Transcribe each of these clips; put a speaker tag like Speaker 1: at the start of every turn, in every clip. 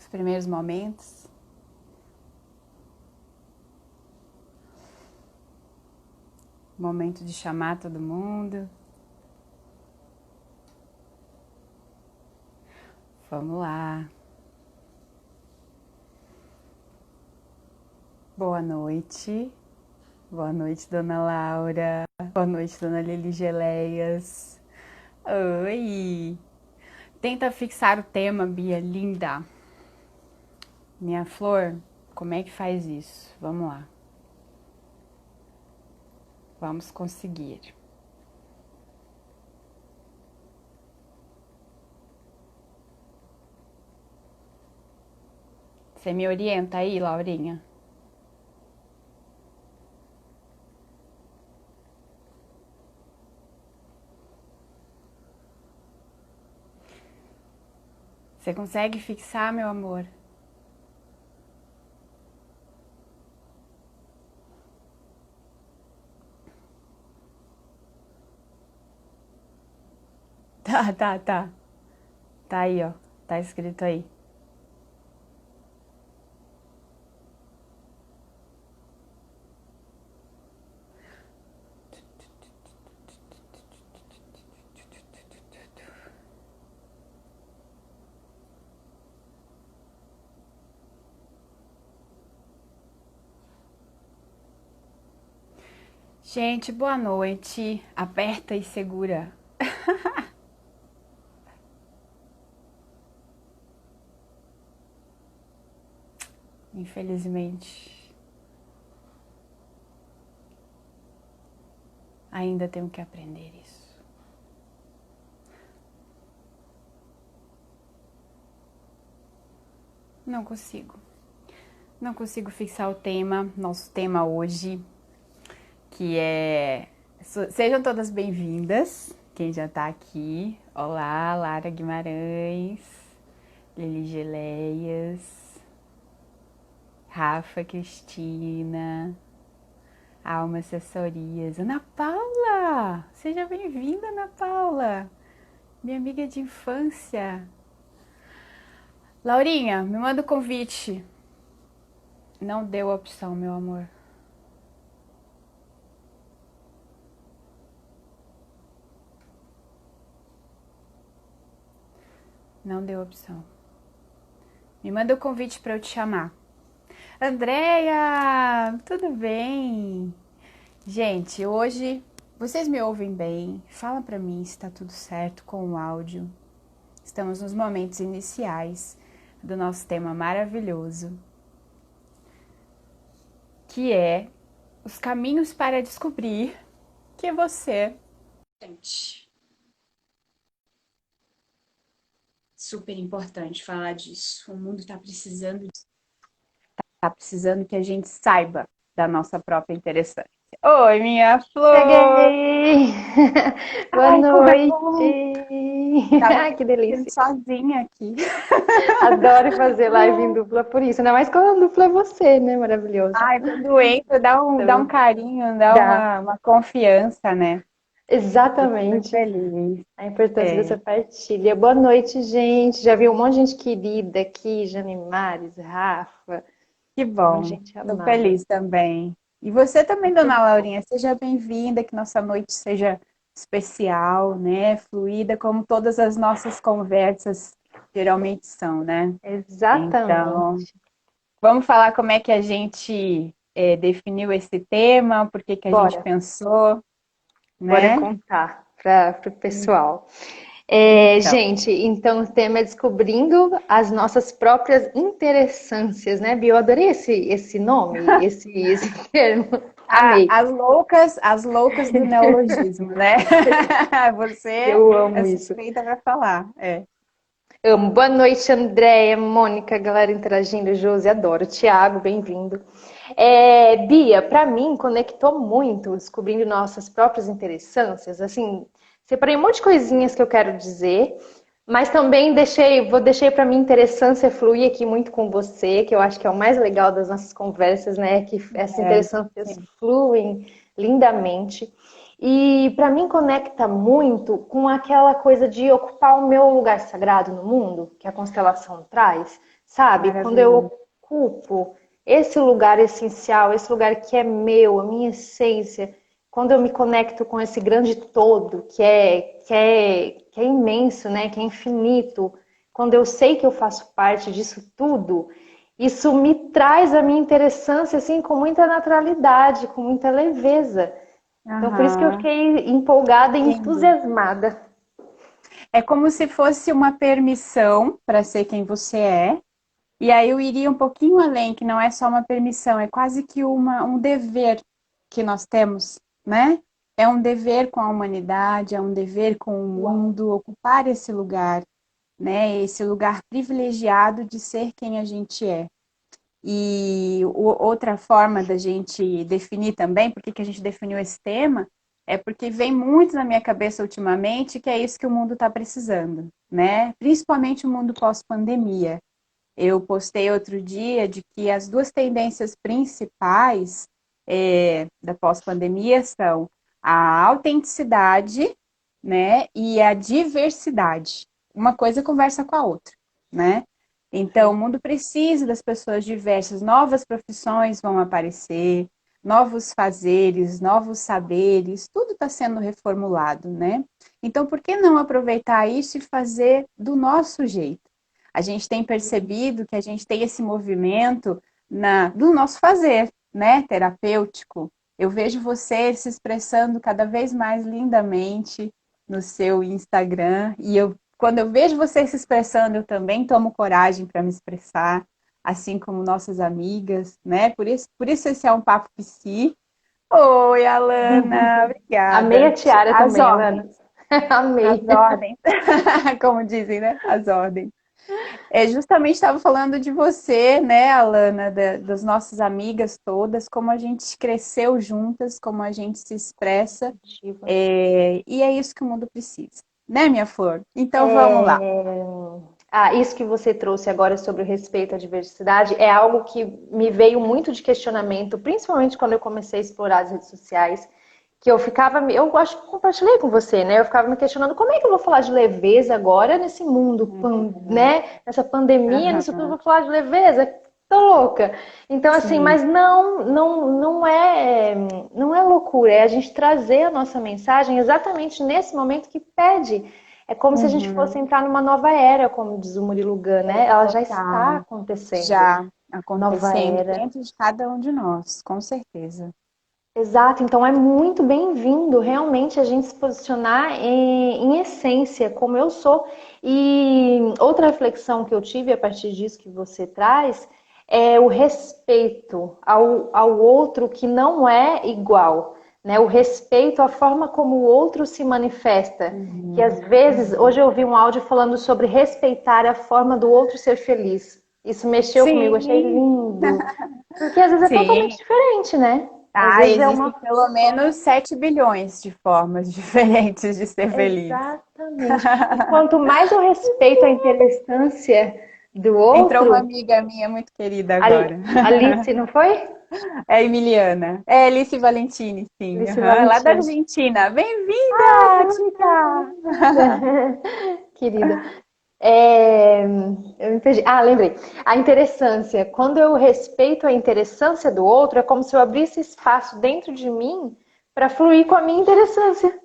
Speaker 1: os primeiros momentos. Momento de chamar todo mundo. Vamos lá. Boa noite. Boa noite, Dona Laura. Boa noite, Dona Lili Geleias. Oi! Tenta fixar o tema, Bia, linda. Minha flor, como é que faz isso? Vamos lá. Vamos conseguir. Você me orienta aí, Laurinha? Você consegue fixar, meu amor? Tá. Tá aí, ó. Tá escrito aí. Gente, boa noite. Aperta e segura. Infelizmente, ainda tenho que aprender isso. Não consigo. Não consigo fixar o tema, nosso tema hoje, que é... Sejam todas bem-vindas, quem já tá aqui. Olá, Lara Guimarães, Lili Geleias, Rafa Cristina, Alma Assessorias, Ana Paula! Seja bem-vinda, Ana Paula! Minha amiga de infância. Laurinha, me manda o convite. Não deu opção, meu amor. Não deu opção. Me manda o convite para eu te chamar. Andréia, tudo bem? Gente, hoje vocês me ouvem bem? Fala para mim se tá tudo certo com o áudio. Estamos nos momentos iniciais do nosso tema maravilhoso, que é os caminhos para descobrir que você... Gente, super importante falar disso. O mundo está precisando disso. Tá precisando que a gente saiba da nossa própria interessância. Oi, minha flor!
Speaker 2: Cheguei! Boa
Speaker 1: Ai, como é bom!
Speaker 2: noite!
Speaker 1: Tava
Speaker 2: Ai, que delícia!
Speaker 1: sozinha aqui.
Speaker 2: Adoro fazer live em dupla por isso, ainda mais quando a dupla é você, né? Maravilhoso.
Speaker 1: Ai, quando entra, dá um
Speaker 2: Então,
Speaker 1: carinho, dá
Speaker 2: dá.
Speaker 1: uma confiança, né? Fico muito
Speaker 2: Exatamente
Speaker 1: feliz.
Speaker 2: a importância dessa
Speaker 1: É,
Speaker 2: partilha. Boa noite, gente. Já vi um monte de gente querida aqui, Jane Mares, Rafa,
Speaker 1: que
Speaker 2: um monte de
Speaker 1: bom.
Speaker 2: gente
Speaker 1: Estou
Speaker 2: amada.
Speaker 1: feliz também. E você também,
Speaker 2: Muito
Speaker 1: dona
Speaker 2: bom.
Speaker 1: Laurinha, seja bem-vinda, que nossa noite seja especial, né? Fluida, como todas as nossas conversas geralmente são, né? Então,
Speaker 2: Exatamente.
Speaker 1: vamos falar como é que a gente definiu esse tema, por que que a gente
Speaker 2: Bora,
Speaker 1: pensou,
Speaker 2: bora
Speaker 1: né?
Speaker 2: contar para o pessoal.
Speaker 1: Então,
Speaker 2: Gente, então o tema é descobrindo as nossas próprias interessâncias, né, Bia? Eu adorei esse nome, esse termo. Amei.
Speaker 1: as loucas do neologismo, né? Você
Speaker 2: Eu
Speaker 1: é
Speaker 2: amo isso.
Speaker 1: suspeita para falar. É.
Speaker 2: Amo. Boa noite, Andréia, Mônica, galera interagindo, Josi, adoro. Tiago, bem-vindo. Bia, para mim, conectou muito descobrindo nossas próprias interessâncias. Assim, separei um monte de coisinhas que eu quero dizer, mas também deixei para mim interessância fluir aqui muito com você, que eu acho que é o mais legal das nossas conversas, né? Que essas
Speaker 1: É,
Speaker 2: interessâncias
Speaker 1: sim.
Speaker 2: fluem lindamente. E para mim conecta muito com aquela coisa de ocupar o meu lugar sagrado no mundo, que a constelação traz, sabe? Quando
Speaker 1: Maravilhoso.
Speaker 2: eu ocupo esse lugar essencial, esse lugar que é meu, a minha essência, quando eu me conecto com esse grande todo, que é imenso, né? Que é infinito, quando eu sei que eu faço parte disso tudo, isso me traz a minha interessância assim com muita naturalidade, com muita leveza. Então, por isso que eu
Speaker 1: Aham.
Speaker 2: fiquei empolgada e
Speaker 1: Lindo.
Speaker 2: entusiasmada.
Speaker 1: É como se fosse uma permissão para ser quem você é. E aí eu iria um pouquinho além, que não é só uma permissão, é quase que um dever que nós temos, né? É um dever com a humanidade, é um dever com o mundo, ocupar esse lugar, né? Esse lugar privilegiado de ser quem a gente é. E outra forma da gente definir também, por que que a gente definiu esse tema, é porque vem muito na minha cabeça ultimamente que é isso que o mundo está precisando, né? Principalmente o mundo pós-pandemia. Eu postei outro dia de que as duas tendências principais da pós-pandemia são a autenticidade, né, e a diversidade. Uma coisa conversa com a outra, né? Então, o mundo precisa das pessoas diversas, novas profissões vão aparecer, novos fazeres, novos saberes, tudo está sendo reformulado, né? Então, por que não aproveitar isso e fazer do nosso jeito? A gente tem percebido que a gente tem esse movimento do nosso fazer, né, terapêutico. Eu vejo você se expressando cada vez mais lindamente no seu Instagram e quando eu vejo você se expressando, eu também tomo coragem para me expressar, assim como nossas amigas, né? Por isso esse é um papo psi. Oi, Alana,
Speaker 2: Amei a
Speaker 1: obrigada.
Speaker 2: tiara
Speaker 1: As
Speaker 2: também, Alana.
Speaker 1: ordens, as
Speaker 2: Amei.
Speaker 1: ordens, como dizem, né? As ordens. Justamente estava falando de você, né, Alana, das nossas amigas todas, como a gente cresceu juntas, como a gente se expressa, e é isso que o mundo precisa, né, minha flor? Então vamos lá.
Speaker 2: Isso que você trouxe agora sobre o respeito à diversidade é algo que me veio muito de questionamento, principalmente quando eu comecei a explorar as redes sociais, que eu acho que compartilhei com você, né? Eu ficava me questionando como é que eu vou falar de leveza agora nesse mundo,
Speaker 1: Uhum.
Speaker 2: né? Nessa pandemia, nisso tudo, eu
Speaker 1: Aham.
Speaker 2: vou falar de leveza? Tô louca. Então, assim,
Speaker 1: Sim.
Speaker 2: mas não é loucura, é a gente trazer a nossa mensagem exatamente nesse momento que pede. É como se a gente fosse
Speaker 1: Uhum.
Speaker 2: entrar numa nova era, como diz o Murilo Gun, né? Ela já está
Speaker 1: Total.
Speaker 2: acontecendo.
Speaker 1: Já
Speaker 2: Nova
Speaker 1: acontecendo
Speaker 2: era.
Speaker 1: dentro de cada um de nós, com certeza.
Speaker 2: Exato, então é muito bem-vindo realmente a gente se posicionar em essência, como eu sou. E outra reflexão que eu tive a partir disso que você traz é o respeito ao outro que não é igual, né? O respeito à forma como o outro se manifesta. Que às
Speaker 1: Uhum.
Speaker 2: vezes,
Speaker 1: Uhum.
Speaker 2: hoje eu ouvi um áudio falando sobre respeitar a forma do outro ser feliz. Isso mexeu comigo, achei
Speaker 1: Sim,
Speaker 2: lindo. Porque às vezes é totalmente
Speaker 1: sim.
Speaker 2: diferente, né? Às
Speaker 1: Ah,
Speaker 2: vezes é
Speaker 1: existem
Speaker 2: uma
Speaker 1: pelo menos 7 bilhões de formas diferentes de ser feliz.
Speaker 2: Exatamente. E quanto mais eu respeito a interessância do
Speaker 1: Entrou uma
Speaker 2: outro,
Speaker 1: amiga minha muito querida agora.
Speaker 2: Alice, não foi?
Speaker 1: É a Emiliana. É Alice Valentini, sim.
Speaker 2: Alice
Speaker 1: Aham, lá da
Speaker 2: Valentina.
Speaker 1: Argentina. Bem-vinda,
Speaker 2: Ah, que
Speaker 1: Katia!
Speaker 2: linda! Querida. Eu me perdi. Ah, lembrei. A interessância. Quando eu respeito a interessância do outro, é como se eu abrisse espaço dentro de mim para fluir com a minha interessância.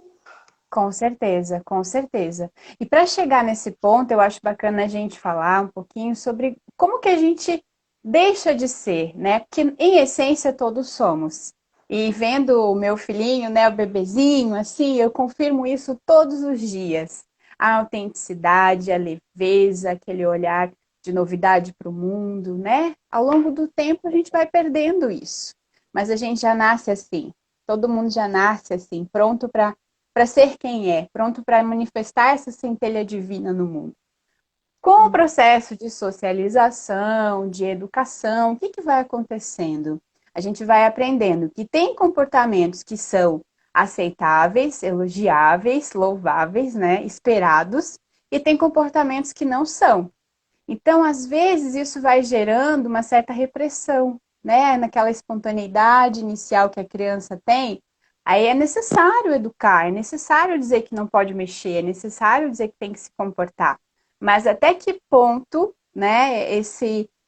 Speaker 1: Com certeza, com certeza. E para chegar nesse ponto, eu acho bacana a gente falar um pouquinho sobre como que a gente deixa de ser, né? Porque em essência todos somos. E vendo o meu filhinho, né, o bebezinho, assim, eu confirmo isso todos os dias. A autenticidade, a leveza, aquele olhar de novidade para o mundo, né? Ao longo do tempo a gente vai perdendo isso. Mas a gente já nasce assim. Todo mundo já nasce assim, pronto para ser quem é, pronto para manifestar essa centelha divina no mundo. Com o processo de socialização, de educação, o que, que vai acontecendo? A gente vai aprendendo que tem comportamentos que são aceitáveis, elogiáveis, louváveis, né, esperados, e tem comportamentos que não são. Então, às vezes, isso vai gerando uma certa repressão, né? Naquela espontaneidade inicial que a criança tem. Aí é necessário educar, é necessário dizer que não pode mexer, é necessário dizer que tem que se comportar. Mas até que ponto né?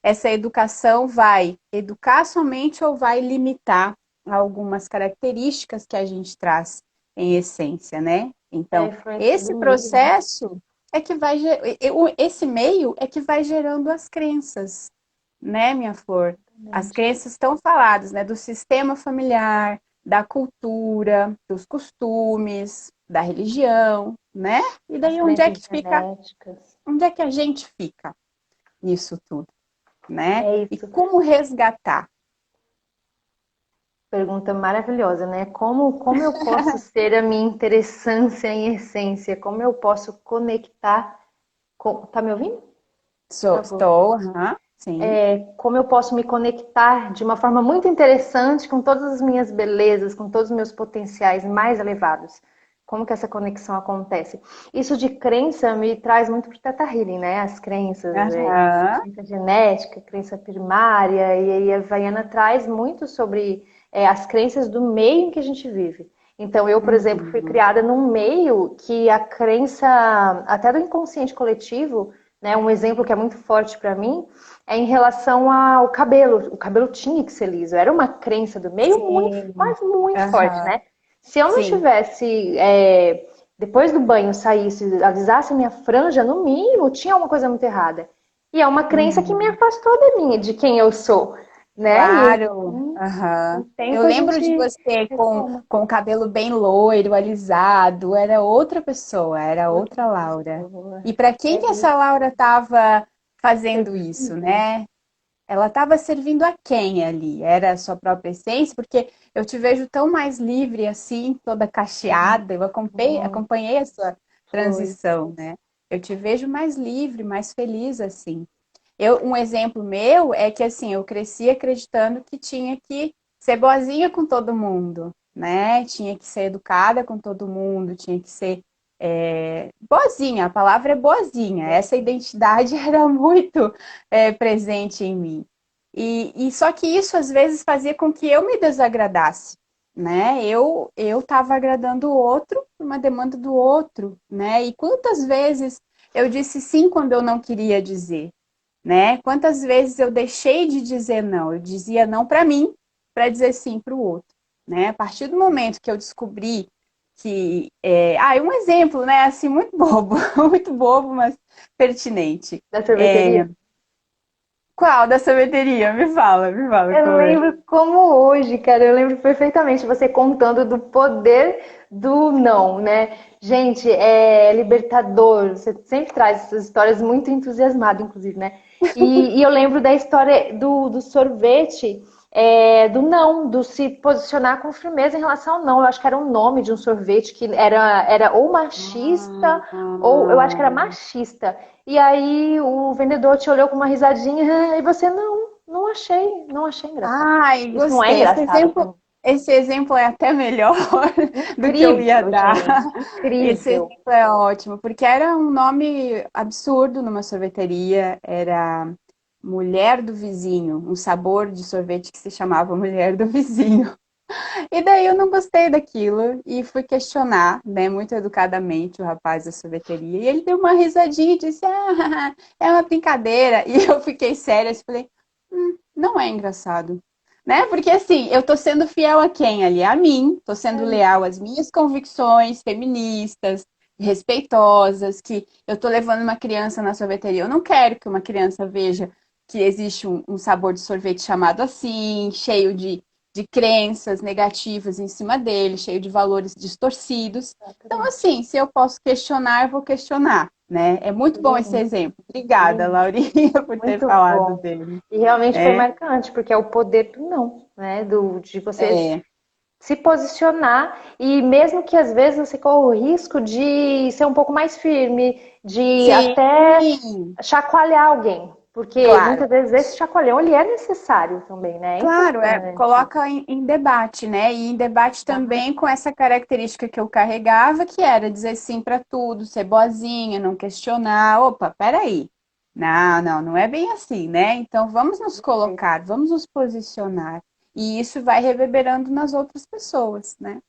Speaker 1: Essa educação vai educar somente ou vai limitar algumas características que a gente traz em essência, né?
Speaker 2: É a
Speaker 1: Então,
Speaker 2: influência do
Speaker 1: esse
Speaker 2: meio, né?
Speaker 1: processo é que vai, esse meio é que vai gerando as crenças, né, minha flor? As
Speaker 2: Exatamente.
Speaker 1: crenças estão faladas, né, do sistema familiar, da cultura, dos costumes, da religião, né? E
Speaker 2: As
Speaker 1: daí
Speaker 2: crenças genéticas.
Speaker 1: onde é que a gente fica nisso tudo, né?
Speaker 2: É
Speaker 1: E
Speaker 2: isso.
Speaker 1: como resgatar?
Speaker 2: Pergunta maravilhosa, né? Como eu posso ser a minha interessância em essência? Como eu posso conectar com... Tá me ouvindo? Tá bom.
Speaker 1: Estou, aham, sim.
Speaker 2: Como eu posso me conectar de uma forma muito interessante com todas as minhas belezas, com todos os meus potenciais mais elevados. Como que essa conexão acontece? Isso de crença me traz muito para o Teta Healing, né? As crenças,
Speaker 1: Aham.
Speaker 2: crença genética, crença primária, e aí a Vaiana traz muito sobre as crenças do meio em que a gente vive. Então, eu, por exemplo, fui
Speaker 1: Uhum.
Speaker 2: criada num meio que a crença, até do inconsciente coletivo, né? Um exemplo que é muito forte para mim é em relação ao cabelo. O cabelo tinha que ser liso. Era uma crença do meio muito,
Speaker 1: Sim.
Speaker 2: mas muito forte,
Speaker 1: Aham.
Speaker 2: né? Se eu não
Speaker 1: Sim.
Speaker 2: tivesse, depois do banho, saísse, avisasse a minha franja, no mínimo, tinha alguma coisa muito errada. E é uma crença que me
Speaker 1: Uhum.
Speaker 2: afastou de quem eu sou, né? E
Speaker 1: Claro.
Speaker 2: com
Speaker 1: Aham.
Speaker 2: o
Speaker 1: Eu
Speaker 2: tempo a
Speaker 1: lembro de
Speaker 2: gente
Speaker 1: você
Speaker 2: retoma.
Speaker 1: com o cabelo bem loiro, alisado. Era outra pessoa, era
Speaker 2: Outra
Speaker 1: outra Laura.
Speaker 2: pessoa.
Speaker 1: E para quem
Speaker 2: É
Speaker 1: que essa
Speaker 2: isso.
Speaker 1: Laura estava fazendo isso,
Speaker 2: Servindo.
Speaker 1: né? Ela estava servindo a quem ali? Era a sua própria essência? Porque eu te vejo tão mais livre assim, toda cacheada. Eu
Speaker 2: Muito.
Speaker 1: acompanhei a sua
Speaker 2: Foi.
Speaker 1: transição, né? Eu te vejo mais livre, mais feliz assim. Um exemplo meu é que assim, eu cresci acreditando que tinha que ser boazinha com todo mundo, né? Tinha que ser educada com todo mundo, tinha que ser boazinha, a palavra é boazinha. Essa identidade era muito presente em mim. E só que isso às vezes fazia com que eu me desagradasse, né? Eu estava agradando o outro, uma demanda do outro, né? E quantas vezes eu disse sim quando eu não queria dizer, né? Quantas vezes eu deixei de dizer não? Eu dizia não para mim, para dizer sim para o outro, né? A partir do momento que eu descobri um exemplo, né? Assim, muito bobo, muito bobo, mas pertinente.
Speaker 2: Da sorveteria?
Speaker 1: Qual da sorveteria? Me fala
Speaker 2: Eu
Speaker 1: qual é.
Speaker 2: lembro como hoje, cara, eu lembro perfeitamente você contando do poder do não, né? Gente, é libertador. Você sempre traz essas histórias muito entusiasmado, inclusive, né? E eu lembro da história do sorvete, do não, do se posicionar com firmeza em relação ao não. Eu acho que era o nome de um sorvete que era ou machista, ou eu acho que era
Speaker 1: Ah,
Speaker 2: machista. E aí o vendedor te olhou com uma risadinha e você não achei, não achei engraçado.
Speaker 1: ai,
Speaker 2: Isso não é
Speaker 1: gostei.
Speaker 2: engraçado pra mim.
Speaker 1: Esse exemplo é até melhor do que eu ia
Speaker 2: Incrível,
Speaker 1: dar.
Speaker 2: gente,
Speaker 1: Esse
Speaker 2: incrível.
Speaker 1: exemplo é ótimo, porque era um nome absurdo numa sorveteria, era Mulher do Vizinho, um sabor de sorvete que se chamava Mulher do Vizinho. E daí eu não gostei daquilo e fui questionar, né, muito educadamente o rapaz da sorveteria. E ele deu uma risadinha e disse: Ah, é uma brincadeira. E eu fiquei séria e falei: não é engraçado. Né? Porque assim, eu tô sendo fiel a quem ali? A mim, tô sendo leal às minhas convicções feministas, respeitosas, que eu tô levando uma criança na sorveteria. Eu não quero que uma criança veja que existe um sabor de sorvete chamado assim, cheio de crenças negativas em cima dele, cheio de valores distorcidos. Então,
Speaker 2: Exatamente.
Speaker 1: assim, se eu posso questionar, eu vou questionar, né? É muito bom esse
Speaker 2: Lindo,
Speaker 1: exemplo. Obrigada,
Speaker 2: lindo.
Speaker 1: Laurinha, por ter
Speaker 2: Muito
Speaker 1: falado
Speaker 2: bom.
Speaker 1: dele.
Speaker 2: E realmente foi
Speaker 1: É,
Speaker 2: marcante, porque é o poder do não, né? De você
Speaker 1: é.
Speaker 2: se posicionar e mesmo que às vezes você corra o risco de ser um pouco mais firme, de até
Speaker 1: Sim,
Speaker 2: chacoalhar alguém, porque
Speaker 1: claro.
Speaker 2: muitas vezes esse chacoalhão ele é necessário também, né? É
Speaker 1: Claro,
Speaker 2: importante.
Speaker 1: coloca em debate, né? E em debate também
Speaker 2: Exatamente.
Speaker 1: com essa característica que eu carregava, que era dizer sim para tudo, ser boazinha, não questionar. Opa, peraí. Não é bem assim, né? Então vamos nos
Speaker 2: Perfeito.
Speaker 1: colocar, vamos nos posicionar. E isso vai reverberando nas outras pessoas, né?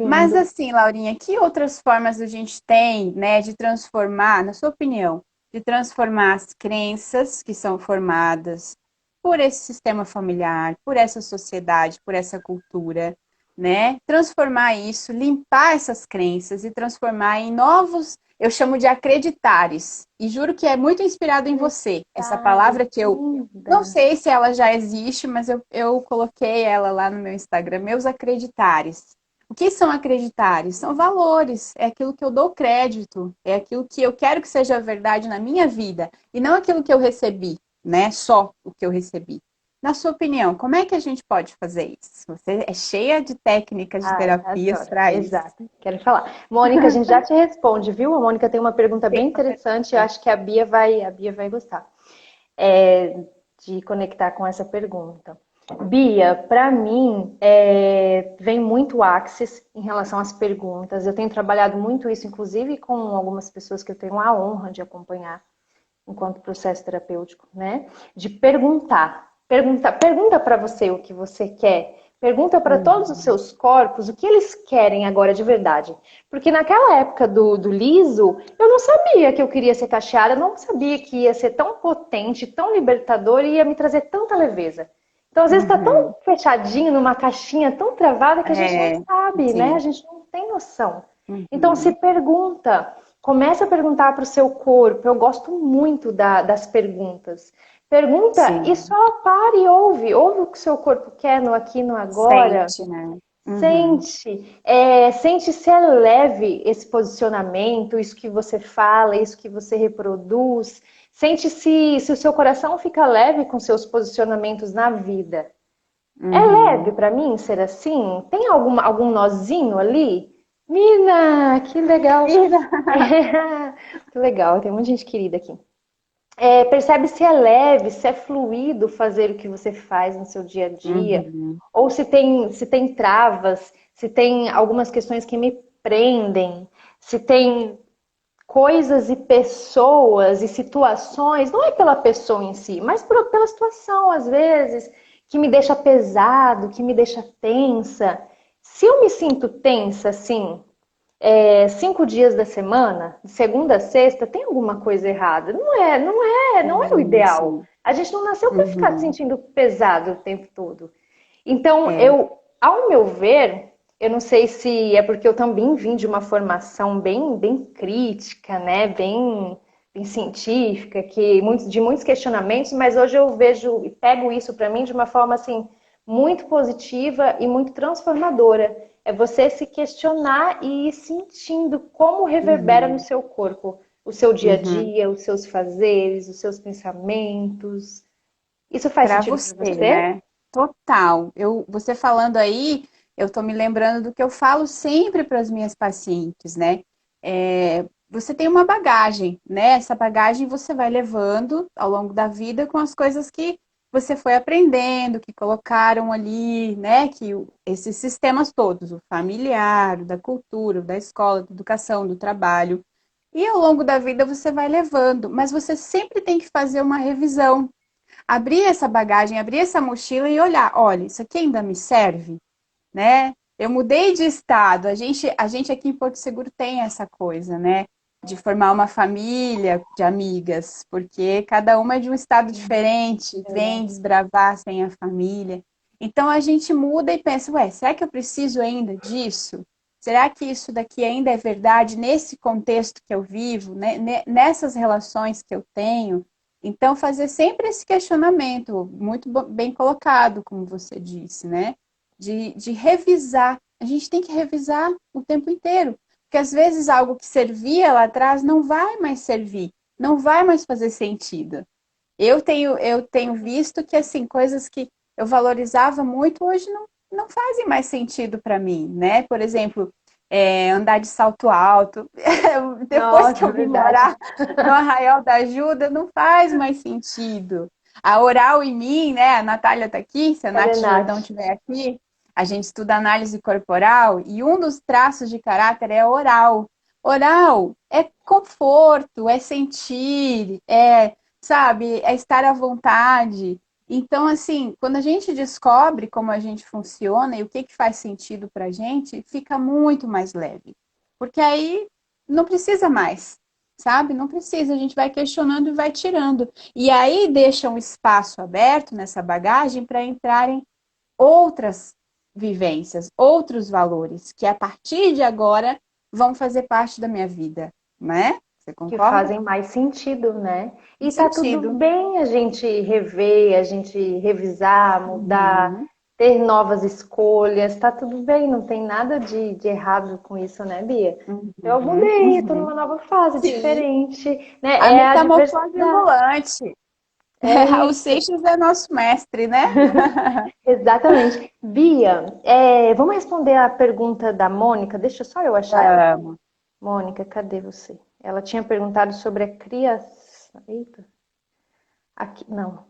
Speaker 1: Mas
Speaker 2: Lindo.
Speaker 1: assim, Laurinha, que outras formas a gente tem, né, de transformar, na sua opinião? de transformar as crenças que são formadas por esse sistema familiar, por essa sociedade, por essa cultura, né? Transformar isso, limpar essas crenças e transformar em novos, eu chamo de acreditares. E juro que é muito inspirado em você. Essa
Speaker 2: Detalhes,
Speaker 1: palavra que eu não
Speaker 2: linda.
Speaker 1: sei se ela já existe, mas eu coloquei ela lá no meu Instagram, meus acreditares. O que são acreditares? São valores, é aquilo que eu dou crédito, é aquilo que eu quero que seja verdade na minha vida, e não aquilo que eu recebi, né? Só o que eu recebi. Na sua opinião, como é que a gente pode fazer isso? Você é cheia de técnicas de
Speaker 2: Ai,
Speaker 1: terapias
Speaker 2: adoro.
Speaker 1: para isso.
Speaker 2: Exato. Quero falar. Mônica, a gente já te responde, viu? A Mônica tem uma pergunta bem
Speaker 1: Tem uma
Speaker 2: interessante, eu
Speaker 1: pergunta.
Speaker 2: acho que a Bia vai gostar de conectar com essa pergunta. Bia, para mim, vem muito Axis em relação às perguntas. Eu tenho trabalhado muito isso, inclusive com algumas pessoas que eu tenho a honra de acompanhar enquanto processo terapêutico, né? De perguntar. Pergunta para você o que você quer. Pergunta para todos os
Speaker 1: Uhum.
Speaker 2: seus corpos o que eles querem agora de verdade. Porque naquela época do liso, eu não sabia que eu queria ser cacheada, eu não sabia que ia ser tão potente, tão libertador e ia me trazer tanta leveza. Então, às vezes, está tão
Speaker 1: Uhum.
Speaker 2: fechadinho numa caixinha tão travada que a gente não
Speaker 1: É,
Speaker 2: sabe, né? A
Speaker 1: sim.
Speaker 2: gente não tem noção. Então, se
Speaker 1: Uhum.
Speaker 2: pergunta, começa a perguntar para o seu corpo. Eu gosto muito das perguntas. Pergunta e
Speaker 1: Sim.
Speaker 2: só para e ouve. Ouve o que o seu corpo quer no aqui, no agora.
Speaker 1: Sente, né? Uhum.
Speaker 2: Sente, sente se é leve esse posicionamento, isso que você fala, isso que você reproduz. Sente se o seu coração fica leve com seus posicionamentos na vida. É leve
Speaker 1: Uhum.
Speaker 2: para mim ser assim? Tem algum nozinho ali? Mina, que legal.
Speaker 1: Vida.
Speaker 2: Que legal, tem muita gente querida aqui. Percebe se é leve, se é fluido fazer o que você faz no seu dia a dia,
Speaker 1: Uhum.
Speaker 2: ou se tem travas, se tem algumas questões que me prendem, se tem coisas e pessoas e situações, não é pela pessoa em si, mas pela situação, às vezes, que me deixa pesado, que me deixa tensa. Se eu me sinto tensa, assim, 5 dias da semana, de segunda a sexta, tem alguma coisa errada. Não é o ideal.
Speaker 1: Sim.
Speaker 2: A gente não nasceu para ficar se
Speaker 1: Uhum.
Speaker 2: sentindo pesado o tempo todo. Então,
Speaker 1: É.
Speaker 2: ao meu ver, eu não sei se é porque eu também vim de uma formação bem crítica, né? Bem científica, de muitos questionamentos, mas hoje eu vejo e pego isso para mim de uma forma assim muito positiva e muito transformadora. É você se questionar e ir sentindo como reverbera no
Speaker 1: Uhum.
Speaker 2: seu corpo, o seu dia a
Speaker 1: Uhum.
Speaker 2: dia, os seus fazeres, os seus pensamentos. Isso faz
Speaker 1: Para
Speaker 2: sentido para
Speaker 1: você,
Speaker 2: você?
Speaker 1: né? Total. Você falando aí, eu tô me lembrando do que eu falo sempre para as minhas pacientes, né? Você tem uma bagagem, né? Essa bagagem você vai levando ao longo da vida com as coisas que você foi aprendendo, que colocaram ali, né? Esses sistemas todos, o familiar, o da cultura, o da escola, da educação, do trabalho. E ao longo da vida você vai levando, mas você sempre tem que fazer uma revisão, abrir essa bagagem, abrir essa mochila e olhar, olha, isso aqui ainda me serve, né? Eu mudei de estado. A gente aqui em Porto Seguro tem essa coisa, né? De formar uma família de amigas, porque cada uma é de um estado diferente,
Speaker 2: É
Speaker 1: vem
Speaker 2: verdade.
Speaker 1: desbravar sem a família. Então a gente muda e pensa, ué, será que eu preciso ainda disso? Será que isso daqui ainda é verdade nesse contexto que eu vivo, né? Nessas relações que eu tenho? Então, fazer sempre esse questionamento, muito bem colocado, como você disse, né? De revisar. A gente tem que revisar o tempo inteiro. Porque às vezes algo que servia lá atrás não vai mais servir, não vai mais fazer sentido. Eu tenho visto que assim, coisas que eu valorizava muito hoje não fazem mais sentido para mim, né? Por exemplo, andar de salto alto. Depois que
Speaker 2: Nossa,
Speaker 1: eu vim
Speaker 2: verdade.
Speaker 1: morar no Arraial da Ajuda, não faz mais sentido. A oral em mim, né? A Natália está aqui, se a
Speaker 2: Cadê
Speaker 1: Nath
Speaker 2: Nath?
Speaker 1: Jordão estiver aqui, a gente estuda análise corporal e um dos traços de caráter é oral. Oral é conforto, é sentir, sabe, é estar à vontade. Então, assim, quando a gente descobre como a gente funciona e o que faz sentido pra gente, fica muito mais leve. Porque aí não precisa mais. sabe? Não precisa, a gente vai questionando e vai tirando. E aí deixa um espaço aberto nessa bagagem para entrarem outras vivências, outros valores, que a partir de agora vão fazer parte da minha vida, né? Você
Speaker 2: Que
Speaker 1: concorda?
Speaker 2: fazem mais sentido, né?
Speaker 1: Tem
Speaker 2: E tá tudo
Speaker 1: sentido.
Speaker 2: bem a gente rever, a gente revisar, mudar,
Speaker 1: Uhum,
Speaker 2: ter novas escolhas, tá tudo bem, não tem nada de errado com isso, né, Bia? Eu
Speaker 1: uhum,
Speaker 2: mudei, tô
Speaker 1: uhum.
Speaker 2: numa nova fase
Speaker 1: Sim,
Speaker 2: diferente,
Speaker 1: a
Speaker 2: né? É a
Speaker 1: metamorfose
Speaker 2: diversidade.
Speaker 1: ambulante.
Speaker 2: É
Speaker 1: O
Speaker 2: isso.
Speaker 1: Seixas é nosso mestre, né?
Speaker 2: Exatamente. Bia, vamos responder a pergunta da Mônica? Deixa só eu achar ela aqui.
Speaker 1: Vamos.
Speaker 2: Mônica, cadê você? Ela tinha perguntado sobre a criação. Eita, aqui, não.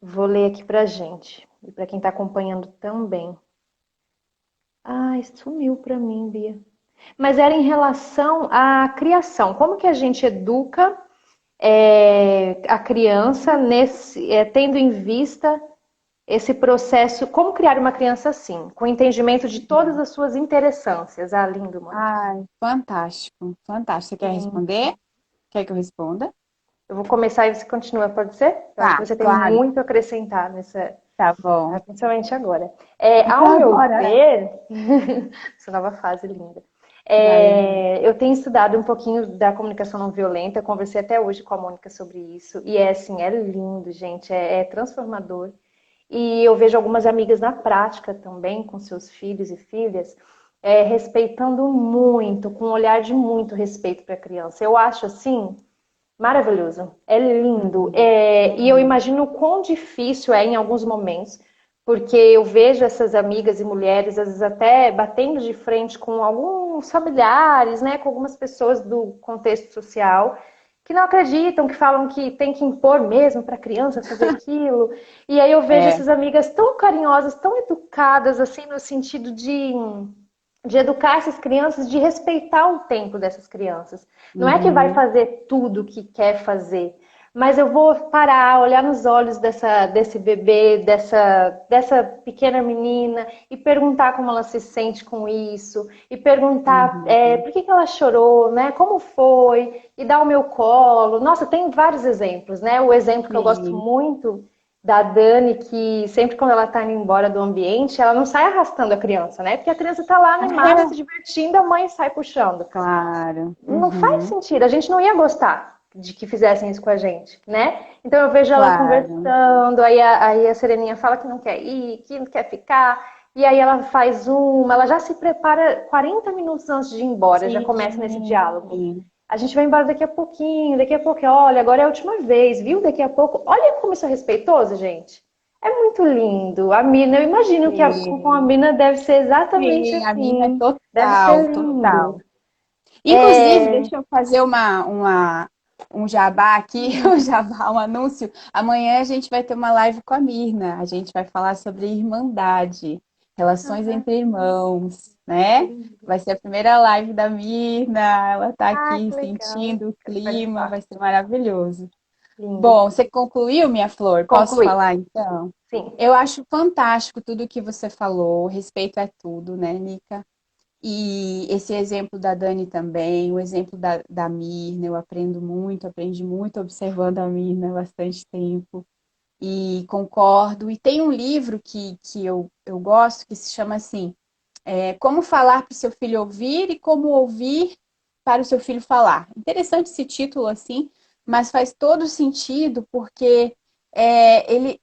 Speaker 2: Vou ler aqui pra gente. E para quem está acompanhando também. Ai, sumiu para mim, Bia. Mas era em relação à criação. Como que a gente educa a criança tendo em vista esse processo? Como criar uma criança assim, com entendimento de todas as suas interessâncias? Ah, lindo, Mônica.
Speaker 1: Ai, fantástico, fantástico. Você quer
Speaker 2: Sim.
Speaker 1: responder? Quer que eu responda?
Speaker 2: Eu vou começar e você continua, pode ser? Eu acho que
Speaker 1: Tá,
Speaker 2: você tem
Speaker 1: claro.
Speaker 2: muito a acrescentar nessa,
Speaker 1: Tá bom.
Speaker 2: principalmente agora. Ao
Speaker 1: Então
Speaker 2: meu
Speaker 1: agora,
Speaker 2: ver, essa nova fase linda.
Speaker 1: vai.
Speaker 2: Eu tenho estudado um pouquinho da comunicação não violenta, conversei até hoje com a Mônica sobre isso, e é assim, é lindo, gente, é transformador. E eu vejo algumas amigas na prática também, com seus filhos e filhas, respeitando muito, com um olhar de muito respeito para a criança. Eu acho assim, maravilhoso, é lindo.
Speaker 1: Uhum,
Speaker 2: E eu
Speaker 1: uhum,
Speaker 2: imagino o quão difícil é em alguns momentos, porque eu vejo essas amigas e mulheres, às vezes até batendo de frente com alguns familiares, né, com algumas pessoas do contexto social, que não acreditam, que falam que tem que impor mesmo para a criança fazer aquilo. E aí eu vejo
Speaker 1: é.
Speaker 2: essas amigas tão carinhosas, tão educadas, assim, no sentido de educar essas crianças, de respeitar o tempo dessas crianças. Não é que vai
Speaker 1: Uhum,
Speaker 2: fazer tudo o que quer fazer, mas eu vou parar, olhar nos olhos desse bebê, dessa pequena menina e perguntar como ela se sente com isso, e perguntar
Speaker 1: uhum.
Speaker 2: por que ela chorou, né? Como foi, e dar o meu colo. Nossa, tem vários exemplos, né? O exemplo que eu gosto
Speaker 1: Sim.
Speaker 2: muito da Dani, que sempre quando ela tá indo embora do ambiente, ela não sai arrastando a criança, né? Porque a criança tá lá animada, se divertindo, a mãe sai puxando.
Speaker 1: Claro.
Speaker 2: Não faz
Speaker 1: Uhum,
Speaker 2: sentido, a gente não ia gostar de que fizessem isso com a gente, né? Então eu vejo ela
Speaker 1: claro.
Speaker 2: conversando, aí a Sereninha fala que não quer ir, que não quer ficar, e aí ela faz ela já se prepara 40 minutos antes de ir embora, já começa nesse
Speaker 1: Sim.
Speaker 2: diálogo. A gente vai embora daqui a pouco, olha, agora é a última vez, viu? Daqui a pouco. Olha como isso é respeitoso, gente. É muito lindo. A Mina, eu imagino que com a
Speaker 1: Sim.
Speaker 2: Mina deve ser exatamente
Speaker 1: Sim, a minha é
Speaker 2: assim. Deve
Speaker 1: total,
Speaker 2: ser lindo.
Speaker 1: total. Inclusive, deixa eu fazer um jabá aqui, um jabá, um anúncio. Amanhã a gente vai ter uma live com a Mirna. A gente vai falar sobre irmandade, relações
Speaker 2: Ah,
Speaker 1: entre irmãos,
Speaker 2: que
Speaker 1: né?
Speaker 2: lindo.
Speaker 1: Vai ser a primeira live da Mirna. Ela tá
Speaker 2: Ah,
Speaker 1: aqui
Speaker 2: que legal.
Speaker 1: sentindo o
Speaker 2: Quero
Speaker 1: clima,
Speaker 2: participar.
Speaker 1: vai ser maravilhoso.
Speaker 2: Lindo.
Speaker 1: Bom, você concluiu, minha flor? Posso
Speaker 2: Concluí.
Speaker 1: falar então?
Speaker 2: Sim.
Speaker 1: Eu acho fantástico tudo que você falou. Respeito é tudo, né, Nica? E esse exemplo da Dani também, o exemplo da Mirna, eu aprendi muito observando a Mirna há bastante tempo. E concordo. E tem um livro que eu gosto que se chama assim, Como Falar para o Seu Filho Ouvir e Como Ouvir para o Seu Filho Falar. Interessante esse título assim, mas faz todo sentido porque ele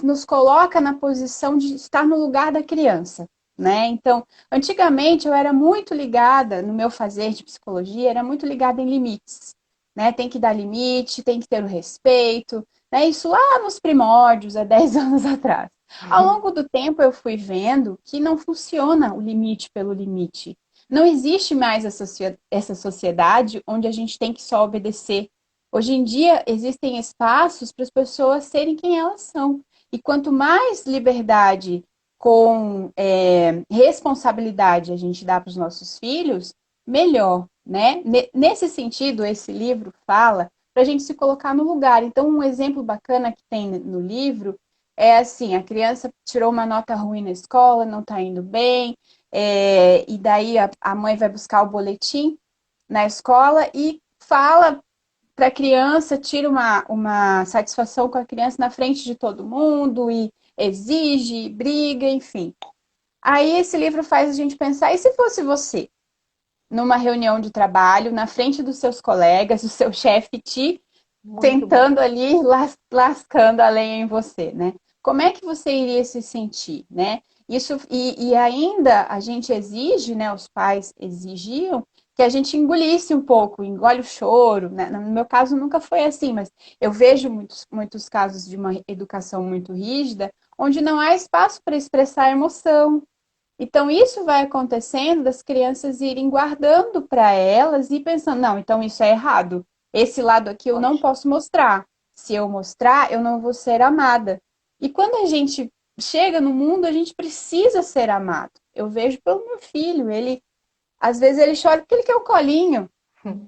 Speaker 1: nos coloca na posição de estar no lugar da criança, né? Então, antigamente eu era muito ligada, no meu fazer de psicologia, era muito ligada em limites, né? Tem que dar limite, tem que ter o respeito, né? Isso lá nos primórdios, há 10 anos atrás. Ao longo do tempo eu fui vendo que não funciona o limite pelo limite. Não existe mais essa sociedade onde a gente tem que só obedecer. Hoje em dia existem espaços para as pessoas serem quem elas são. E quanto mais liberdade com responsabilidade a gente dá para os nossos filhos, melhor, né? Nesse sentido, esse livro fala para a gente se colocar no lugar. Então, um exemplo bacana que tem no livro é assim, a criança tirou uma nota ruim na escola, não está indo bem, e daí a mãe vai buscar o boletim na escola e fala para a criança, tira uma satisfação com a criança na frente de todo mundo e exige, briga, enfim. Aí esse livro faz a gente pensar, e se fosse você, numa reunião de trabalho, na frente dos seus colegas, o seu chefe te
Speaker 2: Muito bom.
Speaker 1: tentando ali, lascando a lenha em você, né? Como é que você iria se sentir, né? Isso, e ainda a gente exige, né? Os pais exigiam que a gente engolisse um pouco, engole o choro, né? No meu caso nunca foi assim, mas eu vejo muitos casos de uma educação muito rígida, onde não há espaço para expressar emoção. Então, isso vai acontecendo das crianças irem guardando para elas e pensando, não, então isso é errado. Esse lado aqui eu não
Speaker 2: Ótimo.
Speaker 1: posso mostrar. Se eu mostrar, eu não vou ser amada. E quando a gente chega no mundo, a gente precisa ser amado. Eu vejo pelo meu filho, ele às vezes ele chora porque ele quer o colinho.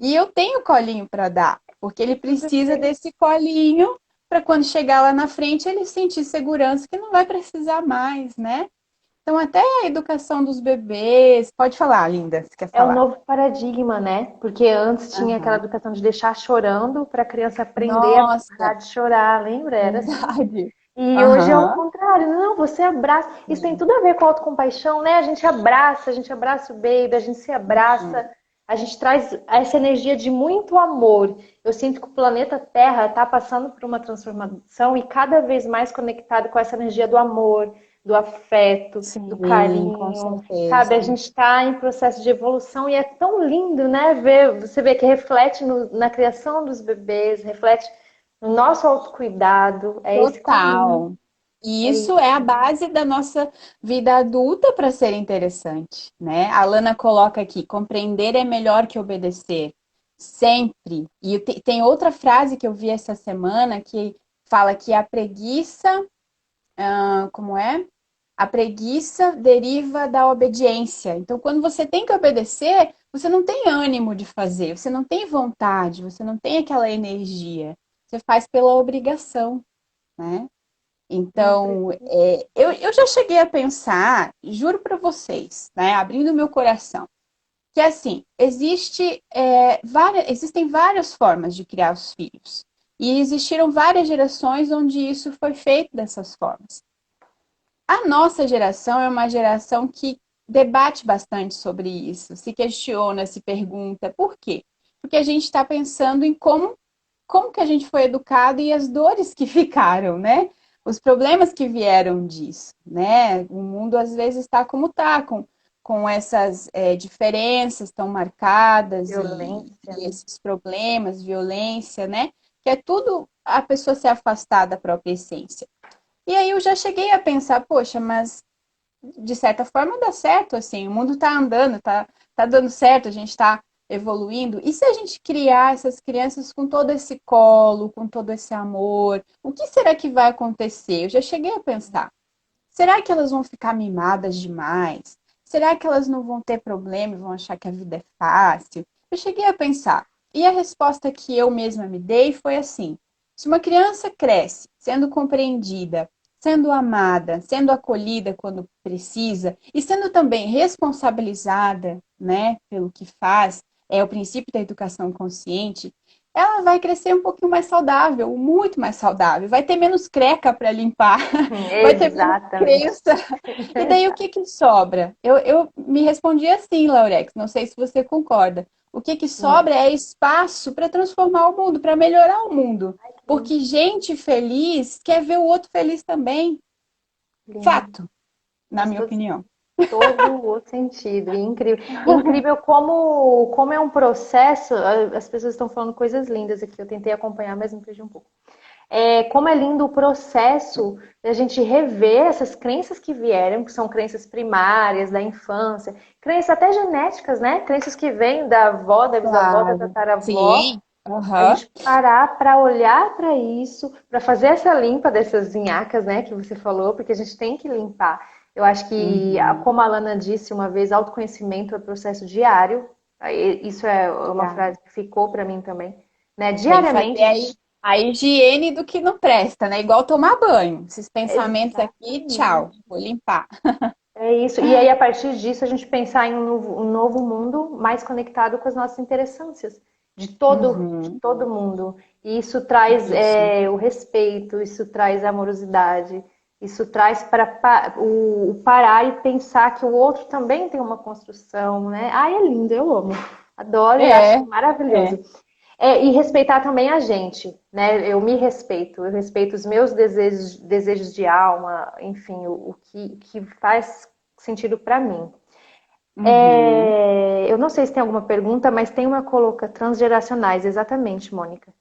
Speaker 1: E eu tenho colinho para dar, porque ele precisa
Speaker 2: Perfeito.
Speaker 1: desse colinho para quando chegar lá na frente ele sentir segurança que não vai precisar mais, né? Então, até a educação dos bebês. Pode falar, Linda, você quer
Speaker 2: É um
Speaker 1: falar?
Speaker 2: novo paradigma, né? Porque antes tinha aquela
Speaker 1: Aham.
Speaker 2: educação de deixar chorando para a criança aprender a parar
Speaker 1: Nossa,
Speaker 2: de chorar, lembra? Era assim.
Speaker 1: verdade.
Speaker 2: E hoje é o
Speaker 1: Aham.
Speaker 2: contrário. Não, você abraça. Isso tem tudo a ver com autocompaixão, né? A gente abraça o baby, a gente se abraça, a gente traz essa energia de muito amor. Eu sinto que o planeta Terra está passando por uma transformação e cada vez mais conectado com essa energia do amor, do afeto, do
Speaker 1: Sim, com
Speaker 2: carinho, sabe?
Speaker 1: certeza.
Speaker 2: A gente está em processo de evolução e é tão lindo, né? Ver, você vê que reflete na criação dos bebês, reflete no nosso autocuidado, é esse caminho.
Speaker 1: Total. E
Speaker 2: É
Speaker 1: isso
Speaker 2: isso.
Speaker 1: é a base da nossa vida adulta para ser interessante, né? A Lana coloca aqui: compreender é melhor que obedecer. Sempre. E tem outra frase que eu vi essa semana que fala que a preguiça, como é? A preguiça deriva da obediência. Então, quando você tem que obedecer, você não tem ânimo de fazer, você não tem vontade, você não tem aquela energia. Você faz pela obrigação, né?
Speaker 2: Não,
Speaker 1: Então, eu já cheguei a pensar, juro para vocês, né, abrindo meu coração, que assim, existem várias formas de criar os filhos. E existiram várias gerações onde isso foi feito dessas formas. A nossa geração é uma geração que debate bastante sobre isso, se questiona, se pergunta por quê? Porque a gente está pensando em como que a gente foi educado e as dores que ficaram, né? Os problemas que vieram disso, né? O mundo às vezes está como está, com essas diferenças tão marcadas
Speaker 2: violência,
Speaker 1: e
Speaker 2: né?
Speaker 1: esses problemas, violência, né? Que é tudo a pessoa se afastar da própria essência. E aí eu já cheguei a pensar, poxa, mas de certa forma dá certo, assim, o mundo tá andando, tá dando certo, a gente tá evoluindo. E se a gente criar essas crianças com todo esse colo, com todo esse amor, o que será que vai acontecer? Eu já cheguei a pensar. Será que elas vão ficar mimadas demais? Será que elas não vão ter problema e vão achar que a vida é fácil? Eu cheguei a pensar. E a resposta que eu mesma me dei foi assim: se uma criança cresce sendo compreendida, sendo amada, sendo acolhida quando precisa e sendo também responsabilizada, né, pelo que faz, é o princípio da educação consciente, ela vai crescer um pouquinho mais saudável, muito mais saudável, vai ter menos creca para limpar, vai ter menos
Speaker 2: Exatamente.
Speaker 1: crença. E daí o que que sobra? Eu me respondi assim, Laurex, não sei se você concorda. O que que
Speaker 2: Hum.
Speaker 1: sobra é espaço para transformar o mundo, para melhorar o mundo.
Speaker 2: Ai, que lindo.
Speaker 1: Porque gente feliz quer ver o outro feliz também.
Speaker 2: Lindo.
Speaker 1: Fato, na
Speaker 2: Faz
Speaker 1: minha
Speaker 2: todo,
Speaker 1: opinião.
Speaker 2: todo o sentido. E incrível. Incrível como é um processo. As pessoas estão falando coisas lindas aqui. Eu tentei acompanhar, mas me perdi um pouco. Como é lindo o processo da gente rever essas crenças que vieram, que são crenças primárias da infância, crenças até genéticas, né? Crenças que vêm da avó, da bisavó, da
Speaker 1: Claro.
Speaker 2: tataravó.
Speaker 1: Sim.
Speaker 2: A
Speaker 1: Aham.
Speaker 2: gente parar para olhar para isso, para fazer essa limpa dessas vinhacas, né, que você falou, porque a gente tem que limpar. Eu acho que,
Speaker 1: Uhum.
Speaker 2: como a Lana disse uma vez, autoconhecimento é processo diário. Isso é uma
Speaker 1: Diário.
Speaker 2: frase que ficou para mim também, né?
Speaker 1: Tem que fazer
Speaker 2: Diariamente a gente.
Speaker 1: a higiene do que não presta, né? Igual tomar banho. Esses pensamentos aqui, tchau,
Speaker 2: Exatamente.
Speaker 1: vou limpar.
Speaker 2: É isso. E aí, a partir disso, a gente pensar em um novo mundo mais conectado com as nossas interessâncias. de
Speaker 1: Uhum.
Speaker 2: todo mundo. E isso traz
Speaker 1: Isso.
Speaker 2: o respeito, isso traz a amorosidade, isso traz para o parar e pensar que o outro também tem uma construção, né? Ai, é lindo, eu amo. Adoro e acho
Speaker 1: É,
Speaker 2: maravilhoso.
Speaker 1: é.
Speaker 2: E respeitar também a gente, né? Eu me respeito, eu respeito os meus desejos de alma, enfim, o que faz sentido para mim.
Speaker 1: Uhum.
Speaker 2: Eu não sei se tem alguma pergunta, mas tem uma coloca transgeracionais, exatamente, Mônica.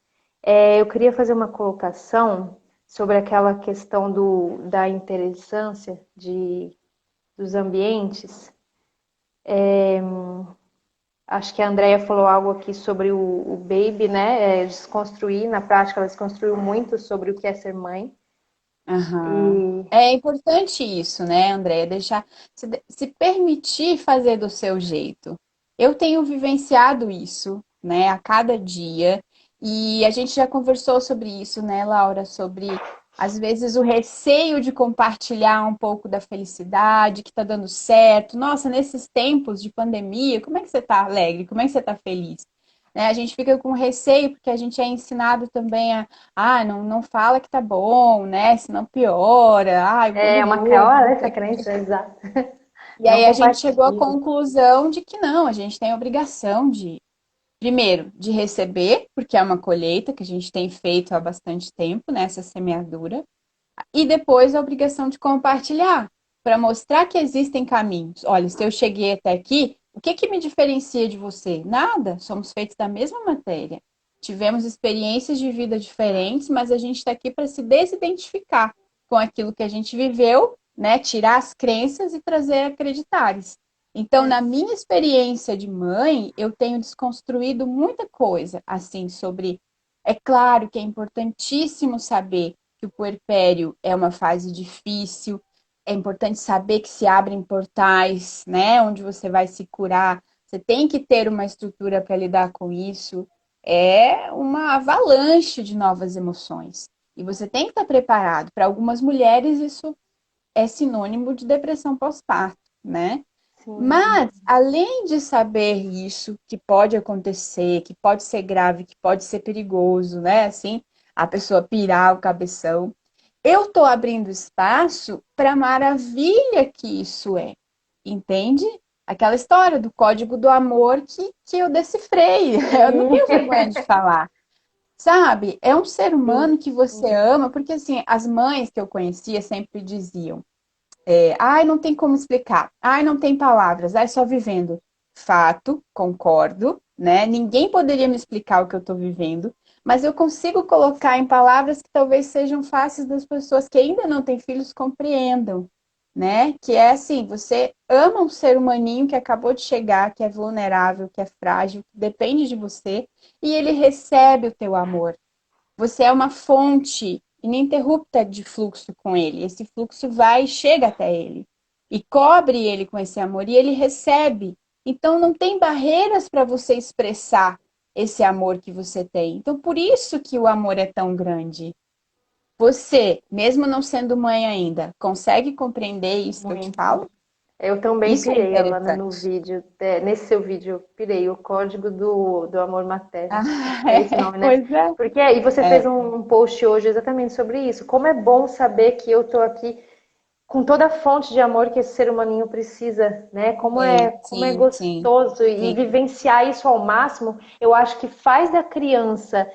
Speaker 2: Eu queria fazer uma colocação sobre aquela questão da interessância dos ambientes. Acho que a Andrea falou algo aqui sobre o baby, né? Desconstruir, na prática ela desconstruiu muito sobre o que é ser mãe.
Speaker 1: Aham.
Speaker 2: E
Speaker 1: É importante isso, né, André? Deixar se permitir fazer do seu jeito. Eu tenho vivenciado isso, né, a cada dia, e a gente já conversou sobre isso, né, Laura, sobre às vezes o receio de compartilhar um pouco da felicidade, que tá dando certo. Nossa, nesses tempos de pandemia, como é que você tá alegre? Como é que você tá feliz? Né, a gente fica com receio porque a gente é ensinado também não fala que tá bom, né? Senão piora. Ai,
Speaker 2: é uma
Speaker 1: orgulhoso,
Speaker 2: olha
Speaker 1: não
Speaker 2: essa
Speaker 1: sei o
Speaker 2: crença,
Speaker 1: quê.
Speaker 2: exato.
Speaker 1: E
Speaker 2: Não
Speaker 1: aí a gente chegou à
Speaker 2: compartilhe.
Speaker 1: conclusão de que não, a gente tem a obrigação de, primeiro, de receber, porque é uma colheita que a gente tem feito há bastante tempo, né? Essa semeadura, e depois a obrigação de compartilhar, para mostrar que existem caminhos. Olha, se eu cheguei até aqui, o que que me diferencia de você? Nada, somos feitos da mesma matéria. Tivemos experiências de vida diferentes, mas a gente está aqui para se desidentificar com aquilo que a gente viveu, né? Tirar as crenças e trazer acreditares. Então,
Speaker 2: É,
Speaker 1: na minha experiência de mãe, eu tenho desconstruído muita coisa, assim, sobre. É claro que é importantíssimo saber que o puerpério é uma fase difícil, é importante saber que se abrem portais, né, onde você vai se curar. Você tem que ter uma estrutura para lidar com isso. É uma avalanche de novas emoções. E você tem que estar preparado. Para algumas mulheres, isso é sinônimo de depressão pós-parto, né?
Speaker 2: sim.
Speaker 1: Mas, além de saber isso, que pode acontecer, que pode ser grave, que pode ser perigoso, né? Assim, a pessoa pirar o cabeção, eu estou abrindo espaço para a maravilha que isso é, entende? Aquela história do código do amor que eu decifrei, eu não
Speaker 2: Sim,
Speaker 1: tenho vergonha de falar. Sabe, é um ser
Speaker 2: sim,
Speaker 1: humano que você ama, porque assim, as mães que eu conhecia sempre diziam: ai, não tem como explicar. Ai, não tem palavras. Ai, só vivendo. Fato, concordo, né? Ninguém poderia me explicar o que eu estou vivendo, mas eu consigo colocar em palavras que talvez sejam fáceis das pessoas que ainda não têm filhos compreendam, né? Que é assim, você ama um ser humaninho que acabou de chegar, que é vulnerável, que é frágil, que depende de você, e ele recebe o teu amor. Você é uma fonte ininterrupta de fluxo com ele. Esse fluxo vai e chega até ele. E cobre ele com esse amor e ele recebe. Então não tem barreiras para você expressar esse amor que você tem. Então por isso que o amor é tão grande. Você, mesmo não sendo mãe ainda, consegue compreender isso que eu te
Speaker 2: muito.
Speaker 1: falo?
Speaker 2: Eu também
Speaker 1: Isso é
Speaker 2: pirei, Alana, no
Speaker 1: interessante.
Speaker 2: vídeo. Nesse seu vídeo, eu pirei o código do amor materno. Acho
Speaker 1: Ah,
Speaker 2: que é esse nome, né?
Speaker 1: pois é.
Speaker 2: Porque aí você fez
Speaker 1: É,
Speaker 2: um post hoje exatamente sobre isso. Como é bom saber que eu tô aqui com toda a fonte de amor que esse ser humaninho precisa, né? Como é
Speaker 1: sim, sim,
Speaker 2: gostoso e
Speaker 1: sim.
Speaker 2: vivenciar isso ao máximo, eu acho que faz da criança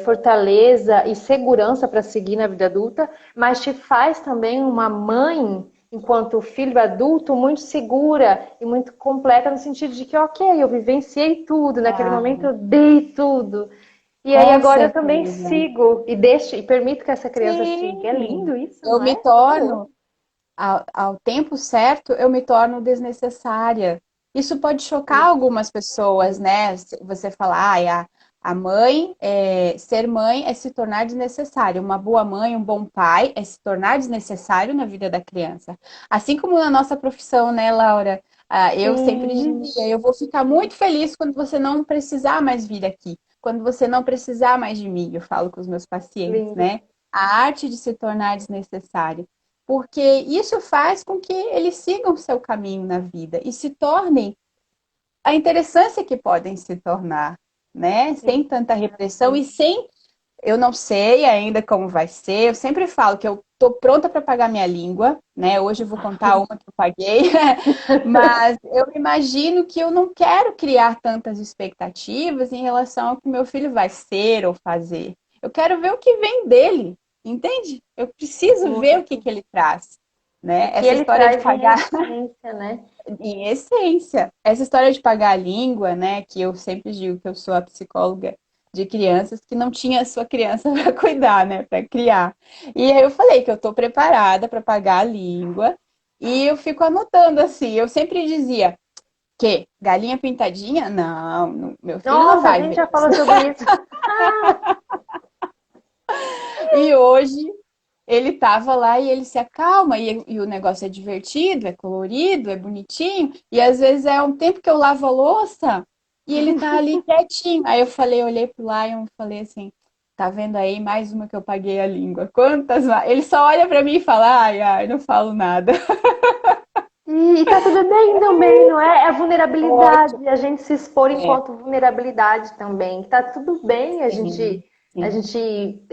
Speaker 2: fortaleza e segurança para seguir na vida adulta, mas te faz também uma mãe, enquanto filho adulto, muito segura e muito completa no sentido de que, ok, eu vivenciei tudo, naquele momento
Speaker 1: Ah,
Speaker 2: eu dei tudo. E aí
Speaker 1: com
Speaker 2: agora eu também
Speaker 1: certeza.
Speaker 2: sigo e deixo e permito que essa criança siga. É
Speaker 1: Sim,
Speaker 2: lindo isso,
Speaker 1: eu
Speaker 2: não
Speaker 1: me
Speaker 2: é? Fabuloso.
Speaker 1: torno, ao tempo certo, eu me torno desnecessária. Isso pode chocar algumas pessoas, né? Você falar, a mãe, ser mãe é se tornar desnecessário. Uma boa mãe, um bom pai é se tornar desnecessário na vida da criança. Assim como na nossa profissão, né, Laura? Eu sempre
Speaker 2: Sim,
Speaker 1: dizia, eu vou ficar muito feliz quando você não precisar mais vir aqui, quando você não precisar mais de mim, eu falo com os meus pacientes,
Speaker 2: lindo.
Speaker 1: né? A arte de se tornar desnecessário, porque isso faz com que eles sigam o seu caminho na vida e se tornem a interessância que podem se tornar. né? Sem tanta repressão e sem. Eu não sei ainda como vai ser. Eu sempre falo que eu tô pronta para pagar minha língua, né? Hoje eu vou contar uma que eu paguei, mas eu imagino que eu não quero criar tantas expectativas em relação ao que meu filho vai ser ou fazer. Eu quero ver o que vem dele, entende? Eu preciso ver o que
Speaker 2: Muito.
Speaker 1: ele traz,
Speaker 2: O
Speaker 1: né?
Speaker 2: que
Speaker 1: Essa
Speaker 2: ele
Speaker 1: história de
Speaker 2: traz em
Speaker 1: pagar
Speaker 2: essência, né?
Speaker 1: em essência, essa história de pagar a língua, né? Que eu sempre digo que eu sou a psicóloga de crianças que não tinha a sua criança para cuidar, né? Para criar. E aí eu falei que eu estou preparada para pagar a língua e eu fico anotando assim. Eu sempre dizia que galinha pintadinha, meu filho não
Speaker 2: Nossa, a
Speaker 1: vai
Speaker 2: gente
Speaker 1: ver
Speaker 2: já
Speaker 1: isso.
Speaker 2: falou sobre isso.
Speaker 1: E hoje ele tava lá e ele se acalma, e o negócio é divertido, é colorido, é bonitinho, e às vezes é um tempo que eu lavo a louça e ele tá ali quietinho. Aí eu falei, olhei pro Lion e falei assim, tá vendo aí mais uma que eu paguei a língua. Quantas mais? Ele só olha pra mim e fala, ai, ai, não falo nada.
Speaker 2: E tá tudo bem também, não é? É a
Speaker 1: Ótimo.
Speaker 2: vulnerabilidade, a gente se expor
Speaker 1: É,
Speaker 2: enquanto vulnerabilidade também. Tá tudo bem
Speaker 1: sim,
Speaker 2: a
Speaker 1: sim.
Speaker 2: gente,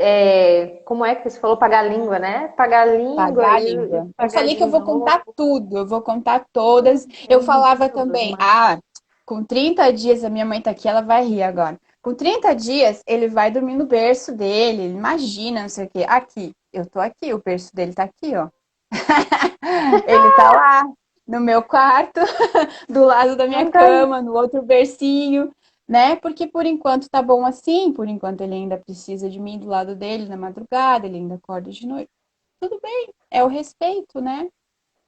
Speaker 2: como é que você falou? Pagar a língua, né? Pagar a língua
Speaker 1: Pagar a
Speaker 2: e
Speaker 1: língua. Eu
Speaker 2: pagar
Speaker 1: falei
Speaker 2: de
Speaker 1: que eu vou contar
Speaker 2: novo.
Speaker 1: tudo, eu vou contar todas. Eu
Speaker 2: Gente
Speaker 1: falava
Speaker 2: dos
Speaker 1: também,
Speaker 2: mais.
Speaker 1: com 30 dias, a minha mãe tá aqui, ela vai rir agora. Com 30 dias, ele vai dormir no berço dele, ele imagina, não sei o quê. Aqui, eu tô aqui, o berço dele tá aqui, ó. Ele tá lá, no meu quarto, do lado da minha
Speaker 2: Não tá aí.
Speaker 1: cama, no outro bercinho, né? Porque por enquanto tá bom assim, por enquanto ele ainda precisa de mim do lado dele na madrugada, ele ainda acorda de noite. Tudo bem, é o respeito, né?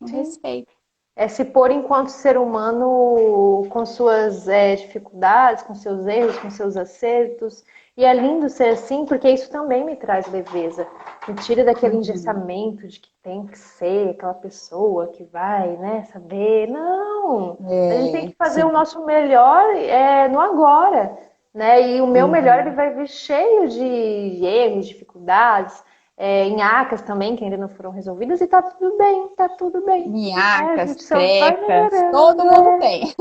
Speaker 1: O
Speaker 2: Sim.
Speaker 1: respeito.
Speaker 2: É se pôr enquanto ser humano com suas dificuldades, com seus erros, com seus acertos. E é lindo ser assim, porque isso também me traz leveza. Me tira daquele
Speaker 1: Uhum.
Speaker 2: engessamento de que tem que ser aquela pessoa que vai, né, saber. Não! A gente tem
Speaker 1: É,
Speaker 2: que fazer o
Speaker 1: sim.
Speaker 2: nosso melhor no agora, né? E o meu melhor ele
Speaker 1: Uhum.
Speaker 2: vai vir cheio de erros, dificuldades, nhacas também que ainda não foram resolvidas e tá tudo bem, tá tudo bem. A
Speaker 1: Minhacas,
Speaker 2: gente só vai
Speaker 1: trecas,
Speaker 2: melhorando,
Speaker 1: todo mundo tem.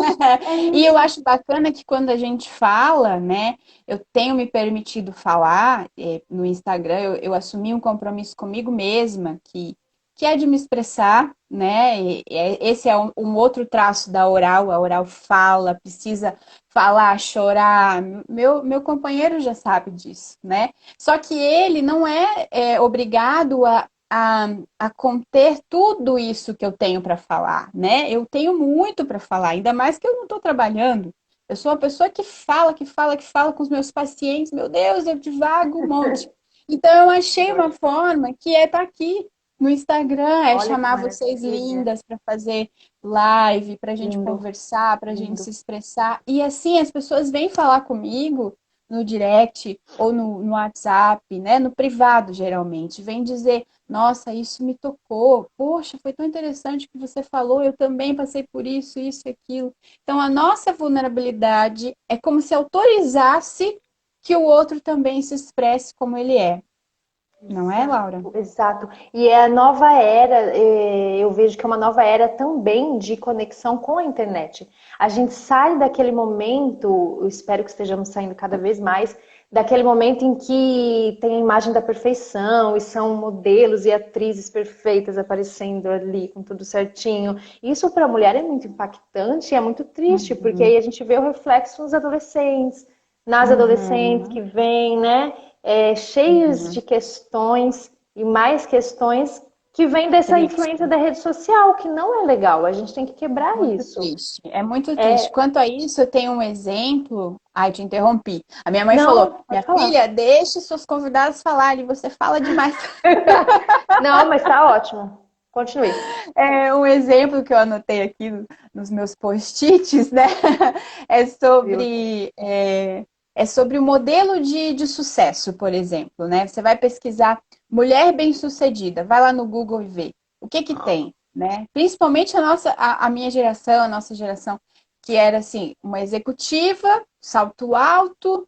Speaker 2: é
Speaker 1: E eu
Speaker 2: isso.
Speaker 1: acho bacana que quando a gente fala, né? Eu tenho me permitido falar no Instagram, eu assumi um compromisso comigo mesma, que é de me expressar, né? Esse é um outro traço da oral, a oral fala, precisa falar, chorar. Meu companheiro já sabe disso, né? Só que ele não é obrigado a conter tudo isso que eu tenho para falar, né? Eu tenho muito para falar, ainda mais que eu não estou trabalhando. Eu sou uma pessoa que fala, que fala, que fala com os meus pacientes. Meu Deus, eu divago um monte. Então eu achei uma forma que é estar aqui no Instagram, é
Speaker 2: Olha que
Speaker 1: chamar vocês
Speaker 2: maravilha.
Speaker 1: lindas para fazer live, para a gente
Speaker 2: Lindo,
Speaker 1: conversar, para a gente se
Speaker 2: lindo.
Speaker 1: expressar. E assim, as pessoas vêm falar comigo no direct ou no WhatsApp, né? No privado, geralmente. Vem dizer, nossa, isso me tocou. Poxa, foi tão interessante o que você falou. Eu também passei por isso e aquilo. Então, a nossa vulnerabilidade é como se autorizasse que o outro também se expresse como ele é. Não é, Laura?
Speaker 2: Exato, exato. E é a nova era, eu vejo que é uma nova era também de conexão com a internet. A gente sai daquele momento, eu espero que estejamos saindo cada vez mais, daquele momento em que tem a imagem da perfeição e são modelos e atrizes perfeitas aparecendo ali com tudo certinho. Isso para a mulher é muito impactante e é muito triste, porque
Speaker 1: Uhum,
Speaker 2: aí a gente vê o reflexo nos adolescentes, nas adolescentes que
Speaker 1: uhum,
Speaker 2: vêm, né? Cheios de
Speaker 1: uhum.
Speaker 2: questões e mais questões que vêm dessa influência
Speaker 1: Triste.
Speaker 2: da rede social, que não é legal. A gente tem que quebrar
Speaker 1: Muito
Speaker 2: isso.
Speaker 1: triste. É muito triste.
Speaker 2: É,
Speaker 1: Quanto a isso, eu tenho um exemplo. Ai, te interrompi. A minha mãe falou:
Speaker 2: não,
Speaker 1: minha
Speaker 2: pode falar.
Speaker 1: filha, deixe seus convidados falarem, você fala demais.
Speaker 2: Não, mas tá ótimo. Continue.
Speaker 1: É um exemplo que eu anotei aqui nos meus post-its, né? É
Speaker 2: Viu?
Speaker 1: sobre o modelo de sucesso, por exemplo, né? Você vai pesquisar mulher bem-sucedida, vai lá no Google e vê o que que tem, né? Principalmente a minha geração, a nossa geração, que era assim, uma executiva, salto alto,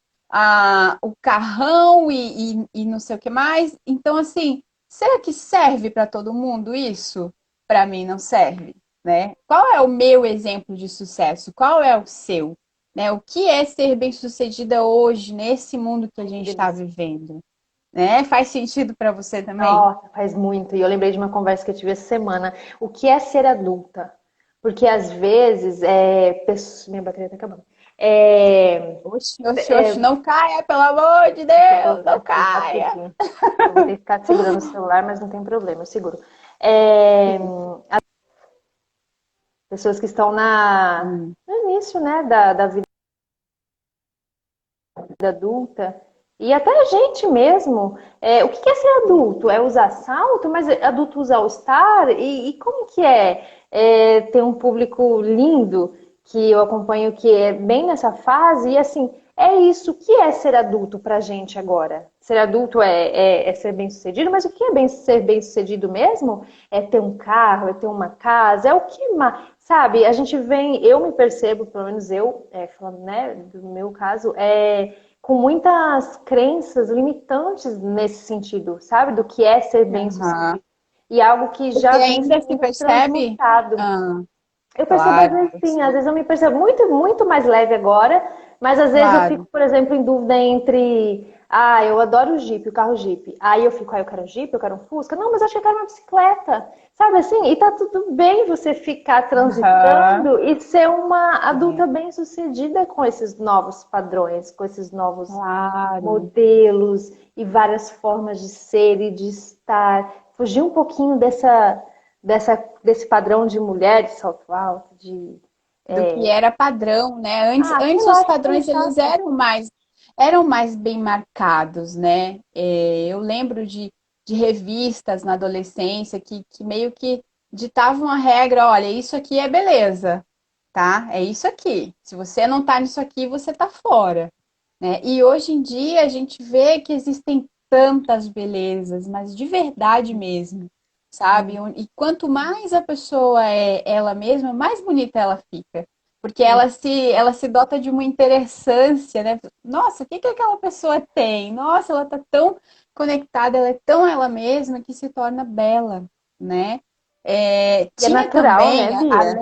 Speaker 1: o carrão e não sei o que mais. Então, assim, será que serve para todo mundo isso? Para mim não serve, né? Qual é o meu exemplo de sucesso? Qual é o seu? né? O que é ser bem-sucedida hoje, nesse mundo que a
Speaker 2: Que
Speaker 1: gente está
Speaker 2: delícia.
Speaker 1: vivendo, né? Faz sentido para você também?
Speaker 2: Nossa, faz muito. E eu lembrei de uma conversa que eu tive essa semana. O que é ser adulta? Porque às vezes, minha bateria tá acabando. É,
Speaker 1: Oxe, oxe, oxe, não caia, pelo amor de Deus, não
Speaker 2: aqui
Speaker 1: caia!
Speaker 2: rapidinho. Eu vou ter que ficar segurando o celular, mas não tem problema, eu seguro. É,
Speaker 1: Sim.
Speaker 2: pessoas que estão
Speaker 1: Hum.
Speaker 2: no início, né, da vida adulta, e até a gente mesmo. O que é ser adulto? É usar salto, mas adulto usa All-Star? E como que ter um público lindo que eu acompanho que é bem nessa fase? E assim, é isso. O que é ser adulto pra gente agora? Ser adulto é ser bem-sucedido, mas o que é ser bem-sucedido mesmo? É ter um carro, é ter uma casa, é o que mais? Sabe, a gente vem, eu me percebo, pelo menos eu, falando, né, do meu caso, com muitas crenças limitantes nesse sentido, sabe? Do que é ser
Speaker 1: Aham.
Speaker 2: bem-sucedido. E algo que
Speaker 1: Você
Speaker 2: já vem
Speaker 1: ainda se
Speaker 2: sendo
Speaker 1: percebe?
Speaker 2: transmutado.
Speaker 1: Ah,
Speaker 2: Eu percebo às
Speaker 1: claro,
Speaker 2: vezes sim, às vezes eu me percebo muito, muito mais leve agora, mas às vezes eu fico,
Speaker 1: claro.
Speaker 2: por exemplo, em dúvida entre, eu adoro o Jeep, o carro Jeep. Aí eu fico, eu quero um Jeep, eu quero um Fusca. Não, mas acho que eu quero uma bicicleta. Sabe assim? E tá tudo bem você ficar
Speaker 1: Aham.
Speaker 2: transitando e ser uma
Speaker 1: É,
Speaker 2: adulta bem-sucedida com esses novos padrões, com esses novos
Speaker 1: claro.
Speaker 2: modelos e várias formas de ser e de estar. Fugir um pouquinho desse padrão de mulher de salto alto, de.
Speaker 1: Do que era padrão, né?
Speaker 2: Sei
Speaker 1: Antes
Speaker 2: lá,
Speaker 1: os
Speaker 2: acho meio
Speaker 1: padrões eles
Speaker 2: chato.
Speaker 1: eram mais bem marcados, né? Eu lembro de revistas na adolescência que meio que ditavam a regra, olha, isso aqui é beleza, tá? É isso aqui. Se você não tá nisso aqui, você tá fora, né? E hoje em dia a gente vê que existem tantas belezas, mas de verdade mesmo, sabe? E quanto mais a pessoa é ela mesma, mais bonita ela fica. Porque
Speaker 2: Sim.
Speaker 1: ela se dota de uma interessância, né? Nossa, o que que aquela pessoa tem? Nossa, ela tá tão conectada, ela é tão ela mesma que se torna bela, né?
Speaker 2: E é
Speaker 1: Tinha
Speaker 2: natural, né,
Speaker 1: também,
Speaker 2: Bia?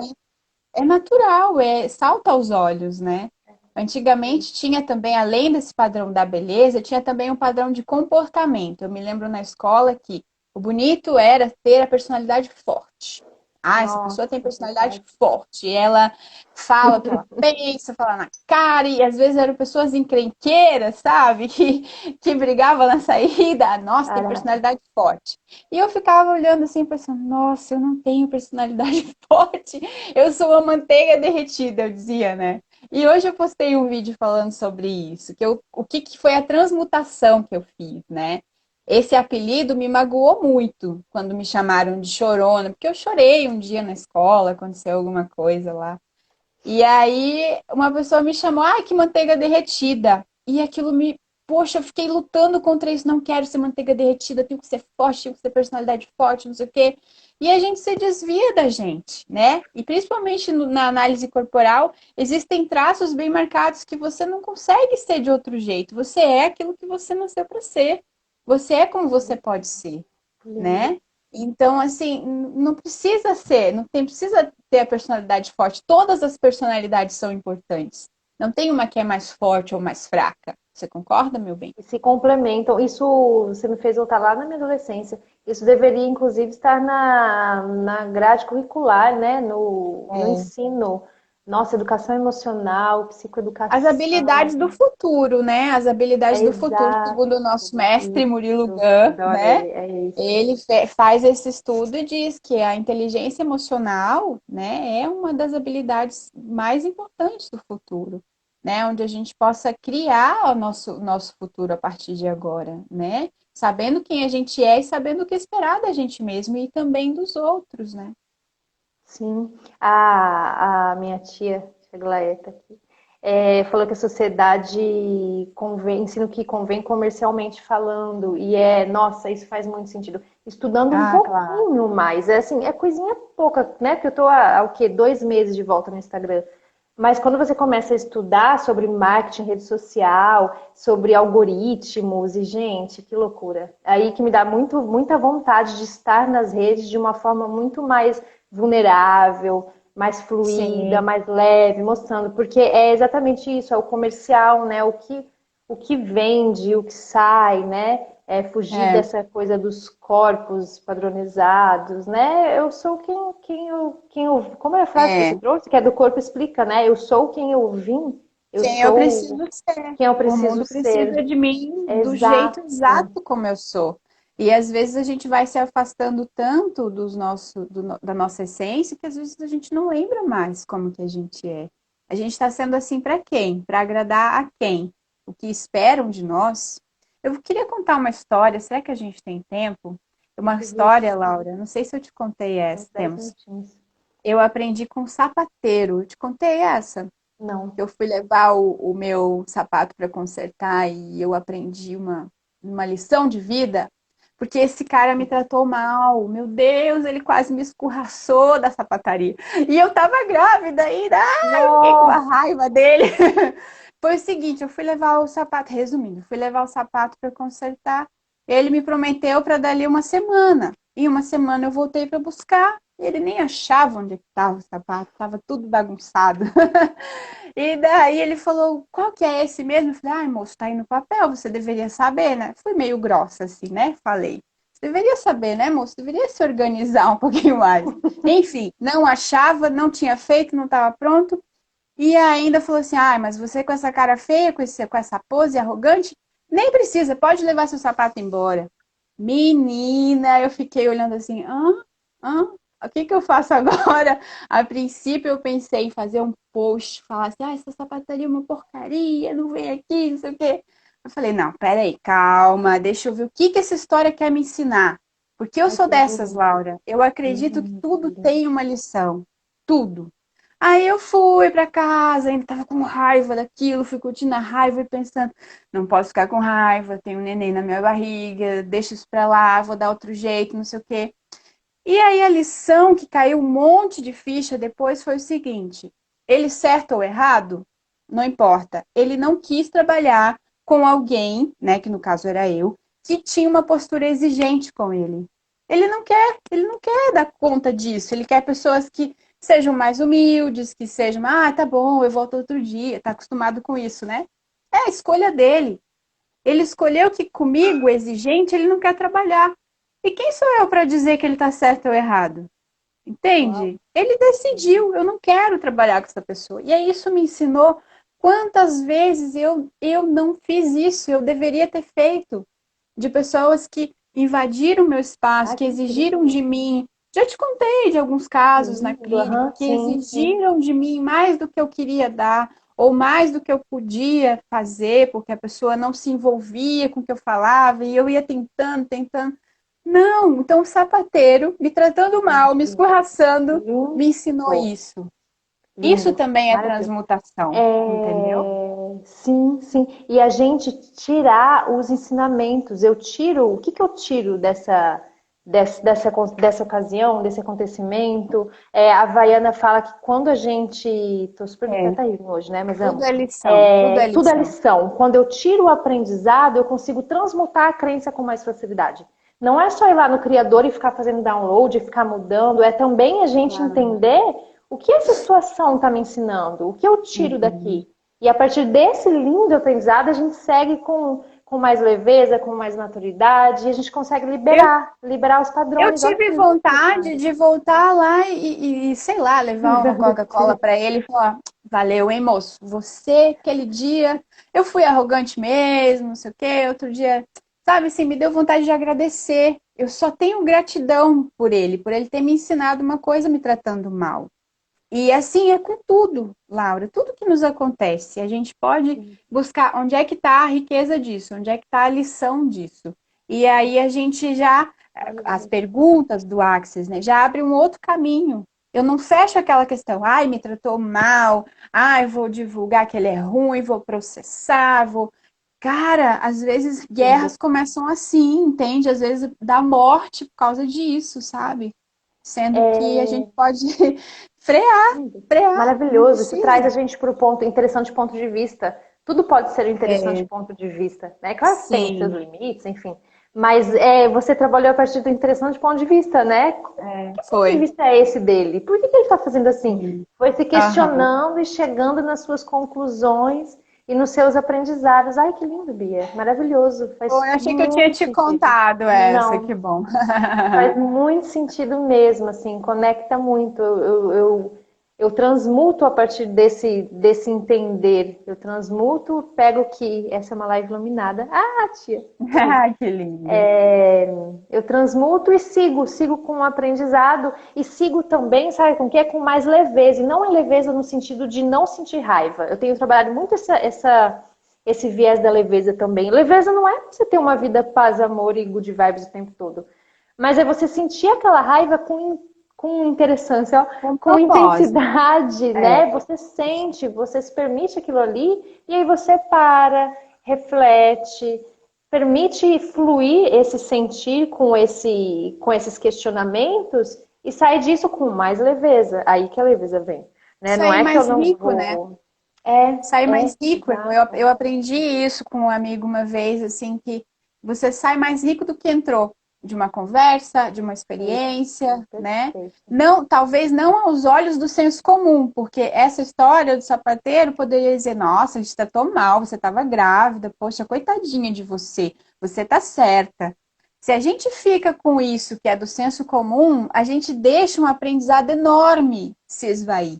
Speaker 1: é natural, salta aos olhos, né? Antigamente tinha também, além desse padrão da beleza, tinha também um padrão de comportamento. Eu me lembro na escola que o bonito era ter a personalidade forte. Ah, essa pessoa tem
Speaker 2: Nossa, é
Speaker 1: personalidade
Speaker 2: verdade.
Speaker 1: forte. Ela fala o que ela pensa, fala na cara, e às vezes eram pessoas encrenqueiras, sabe? Que brigavam na saída. Ah, nossa, tem
Speaker 2: Caraca.
Speaker 1: personalidade forte. E eu ficava olhando assim, pensando, nossa, eu não tenho personalidade forte. Eu sou uma manteiga derretida, eu dizia, né? E hoje eu postei um vídeo falando sobre isso, o que, que foi a transmutação que eu fiz, né? Esse apelido me magoou muito quando me chamaram de chorona, porque eu chorei um dia na escola, aconteceu alguma coisa lá. E aí uma pessoa me chamou, ai, que manteiga derretida. E aquilo me, poxa, eu fiquei lutando contra isso, não quero ser manteiga derretida, tenho que ser forte, tenho que ter personalidade forte, não sei o quê. E a gente se desvia da gente, né? E principalmente na análise corporal, existem traços bem marcados que você não consegue ser de outro jeito. Você é aquilo que você nasceu para ser. Você é como você pode ser,
Speaker 2: Lindo.
Speaker 1: né? Então, assim, não precisa ser, precisa ter a personalidade forte. Todas as personalidades são importantes. Não tem uma que é mais forte ou mais fraca. Você concorda, meu bem?
Speaker 2: E se complementam. Isso você me fez voltar lá na minha adolescência. Isso deveria, inclusive, estar na grade curricular, né? No
Speaker 1: É.
Speaker 2: ensino. Nossa, educação emocional,
Speaker 1: As habilidades do
Speaker 2: psicoeducação.
Speaker 1: futuro, né? As habilidades
Speaker 2: É
Speaker 1: do futuro, segundo o
Speaker 2: exato.
Speaker 1: nosso mestre Murilo
Speaker 2: Isso.
Speaker 1: Gun,
Speaker 2: Adoro
Speaker 1: né?
Speaker 2: ele. É isso.
Speaker 1: Ele faz esse estudo e diz que a inteligência emocional, né, é uma das habilidades mais importantes do futuro, né, onde a gente possa criar o nosso futuro a partir de agora, né, sabendo quem a gente é e sabendo o que esperar da gente mesmo e também dos outros, né.
Speaker 2: Sim. A minha tia Glaia tá aqui, falou que a sociedade ensina o que convém comercialmente falando. E nossa, isso faz muito sentido. Estudando um
Speaker 1: Ah, claro.
Speaker 2: pouquinho mais, é assim, é coisinha pouca, né? Porque eu tô há o quê? 2 meses de volta no Instagram. Mas quando você começa a estudar sobre marketing, rede social, sobre algoritmos, e gente, que loucura. Aí que me dá muita vontade de estar nas redes de uma forma muito mais vulnerável, mais fluida,
Speaker 1: Sim,
Speaker 2: mais leve, mostrando, porque é exatamente isso, é o comercial, né? O que vende, o que sai, né? É fugir
Speaker 1: é,
Speaker 2: dessa coisa dos corpos padronizados, né? Eu sou quem eu, como é a frase que você
Speaker 1: é.
Speaker 2: trouxe? Que é do corpo explica, né? Eu sou quem eu vim, eu
Speaker 1: Quem eu
Speaker 2: sou
Speaker 1: preciso ser.
Speaker 2: quem eu
Speaker 1: O
Speaker 2: preciso
Speaker 1: mundo precisa
Speaker 2: ser.
Speaker 1: de mim do jeito
Speaker 2: Exato.
Speaker 1: exato como eu sou. E às vezes a gente vai se afastando tanto da nossa essência que às vezes a gente não lembra mais como que a gente é. A gente está sendo assim para quem? Para agradar a quem? O que esperam de nós? Eu queria contar uma história. Será que a gente tem tempo? Uma história,
Speaker 2: Vixe,
Speaker 1: Laura. Não sei se eu te contei essa.
Speaker 2: uns 10
Speaker 1: Temos.
Speaker 2: minutinhos.
Speaker 1: Eu aprendi com um sapateiro. Eu te contei essa?
Speaker 2: Não.
Speaker 1: Eu fui levar o meu sapato para consertar e eu aprendi uma lição de vida, porque esse cara me tratou mal. Meu Deus, ele quase me escorraçou da sapataria. E eu tava grávida ainda, ai, fiquei com uma
Speaker 2: Nossa,
Speaker 1: raiva dele. Foi o seguinte, eu fui levar o sapato, resumindo, fui levar o sapato para consertar. Ele me prometeu para dali uma semana. Em uma semana eu voltei para buscar. Ele nem achava onde estava o sapato, estava tudo bagunçado. E daí ele falou, qual que é esse mesmo? Eu falei, ai, moço, tá aí no papel, você deveria saber, né? Fui meio grossa assim, né? Falei, você deveria saber, né, moço? Deveria se organizar um pouquinho mais. Enfim, não achava, não tinha feito, não estava pronto. E ainda falou assim, ai, mas você com essa cara feia, com essa pose arrogante, nem precisa, pode levar seu sapato embora. Menina, eu fiquei olhando assim, hã? O que que eu faço agora? A princípio eu pensei em fazer um post, falar assim, ah, essa sapataria é uma porcaria, não vem aqui, não sei o quê. Eu falei, não, peraí, calma, deixa eu ver o que que essa história quer me ensinar. Porque eu
Speaker 2: ai
Speaker 1: sou
Speaker 2: que
Speaker 1: dessas,
Speaker 2: lindo,
Speaker 1: Laura. Eu acredito que tudo
Speaker 2: lindo.
Speaker 1: tem uma lição. Tudo. Aí eu fui pra casa, ainda tava com raiva daquilo, fui curtindo a raiva e pensando, não posso ficar com raiva, tenho um neném na minha barriga, deixa isso pra lá, vou dar outro jeito, não sei o quê. E aí a lição que caiu um monte de ficha depois foi o seguinte: ele certo ou errado, não importa. Ele não quis trabalhar com alguém, né, que no caso era eu, que tinha uma postura exigente com ele. Ele não quer dar conta disso. Ele quer pessoas que sejam mais humildes, que sejam, ah, tá bom, eu volto outro dia, tá acostumado com isso, né? É a escolha dele. Ele escolheu que comigo, exigente, ele não quer trabalhar. E quem sou eu para dizer que ele está certo ou errado?
Speaker 2: Uau.
Speaker 1: Entende? Ele decidiu, eu não quero trabalhar com essa pessoa. E aí isso me ensinou quantas vezes eu não fiz isso, eu deveria ter feito. De pessoas que invadiram meu espaço,
Speaker 2: Ai,
Speaker 1: que
Speaker 2: que
Speaker 1: exigiram
Speaker 2: incrível.
Speaker 1: de mim. Já te contei de alguns casos na
Speaker 2: Lindo,
Speaker 1: clínica
Speaker 2: aham,
Speaker 1: que
Speaker 2: sim, sim.
Speaker 1: exigiram de mim mais do que eu queria dar, ou mais do que eu podia fazer, porque a pessoa não se envolvia com o que eu falava, e eu ia tentando. Não, então o sapateiro, me tratando mal, me
Speaker 2: Lindo,
Speaker 1: escorraçando, me ensinou
Speaker 2: lindo,
Speaker 1: isso. Isso
Speaker 2: lindo.
Speaker 1: também é
Speaker 2: Maravilhoso.
Speaker 1: transmutação, entendeu?
Speaker 2: É, sim, sim. E a gente tirar os ensinamentos. Eu tiro, o que que eu tiro dessa ocasião, desse acontecimento? É, a Havaiana fala que quando a gente. Tô super
Speaker 1: É,
Speaker 2: beta hoje, né? Mas
Speaker 1: tudo
Speaker 2: amo.
Speaker 1: é lição, tudo
Speaker 2: É,
Speaker 1: é
Speaker 2: tudo é
Speaker 1: lição.
Speaker 2: lição. Quando eu tiro o aprendizado, eu consigo transmutar a crença com mais facilidade. Não é só ir lá no Criador e ficar fazendo download, e ficar mudando, é também a gente
Speaker 1: Claro.
Speaker 2: entender o que essa situação está me ensinando, o que eu tiro
Speaker 1: Uhum.
Speaker 2: daqui. E a partir desse lindo aprendizado, a gente segue com mais leveza, com mais maturidade, e a gente consegue
Speaker 1: Eu
Speaker 2: liberar os
Speaker 1: Eu
Speaker 2: padrões. Olha que
Speaker 1: tive
Speaker 2: lindo,
Speaker 1: vontade
Speaker 2: cara.
Speaker 1: de voltar lá sei lá, levar uma Coca-Cola para ele e falar: valeu, hein, moço? Você, aquele dia, eu fui arrogante mesmo, não sei o quê. Outro dia, sabe assim, me deu vontade de agradecer. Eu só tenho gratidão por ele ter me ensinado uma coisa me tratando mal. E assim é com tudo, Laura, tudo que nos acontece. A gente pode buscar onde é que está a riqueza disso, onde é que está a lição disso. E aí a gente já, as
Speaker 2: Maravilhoso.
Speaker 1: perguntas do Axis, né, já abre um outro caminho. Eu não fecho aquela questão, ai, me tratou mal, ai, vou divulgar que ele é ruim, vou processar, vou. Cara, às vezes
Speaker 2: Lindo.
Speaker 1: guerras começam assim, entende? Às vezes dá morte por causa disso, sabe? Sendo que a gente pode frear,
Speaker 2: Lindo.
Speaker 1: frear, não
Speaker 2: Maravilhoso. Isso traz a
Speaker 1: precisa.
Speaker 2: gente para o ponto interessante ponto de vista. Tudo pode ser um interessante
Speaker 1: É,
Speaker 2: ponto de vista, né? Claro que tem seus
Speaker 1: sim,
Speaker 2: limites, enfim. Mas você trabalhou a partir do interessante ponto de vista, né? Que ponto de
Speaker 1: Foi.
Speaker 2: vista é esse dele? Por que ele está fazendo assim?
Speaker 1: Sim.
Speaker 2: Foi se
Speaker 1: Aham.
Speaker 2: questionando e chegando nas suas conclusões e nos seus aprendizados. Ai, que lindo, Bia. Maravilhoso.
Speaker 1: Pô,
Speaker 2: Faz
Speaker 1: eu achei que eu tinha
Speaker 2: muito
Speaker 1: te
Speaker 2: sentido.
Speaker 1: contado essa,
Speaker 2: Não,
Speaker 1: que bom.
Speaker 2: faz muito sentido mesmo, assim, conecta muito. Eu transmuto a partir desse entender. Eu transmuto, pego que essa é uma live iluminada. Ah, tia, tudo.
Speaker 1: Que lindo.
Speaker 2: Eu transmuto e sigo com o aprendizado e sigo também, sabe com o que? É com mais leveza. E não é leveza no sentido de não sentir raiva. Eu tenho trabalhado muito esse viés da leveza também. Leveza não é você ter uma vida paz, amor e good vibes o tempo todo. Mas é você sentir aquela raiva com interessância, ó,
Speaker 1: Com
Speaker 2: com
Speaker 1: propósito.
Speaker 2: intensidade, né?
Speaker 1: É.
Speaker 2: Você sente, você se permite aquilo ali, e aí você para, reflete, permite fluir esse sentir com esses questionamentos e sai disso com mais leveza. Aí que a leveza vem, né? Não
Speaker 1: Sair
Speaker 2: é que eu
Speaker 1: mais
Speaker 2: não
Speaker 1: rico, né?
Speaker 2: vou. É,
Speaker 1: Sair mais rico.
Speaker 2: exato.
Speaker 1: Eu aprendi isso com um amigo uma vez, assim, que você sai mais rico do que entrou de uma conversa, de uma experiência, né?
Speaker 2: Perfeito.
Speaker 1: Não, talvez não aos olhos do senso comum, porque essa história do sapateiro poderia dizer, nossa, a gente tratou mal, você estava grávida, poxa, coitadinha de você, você tá certa. Se a gente fica com isso que é do senso comum, a gente deixa um aprendizado enorme se esvair.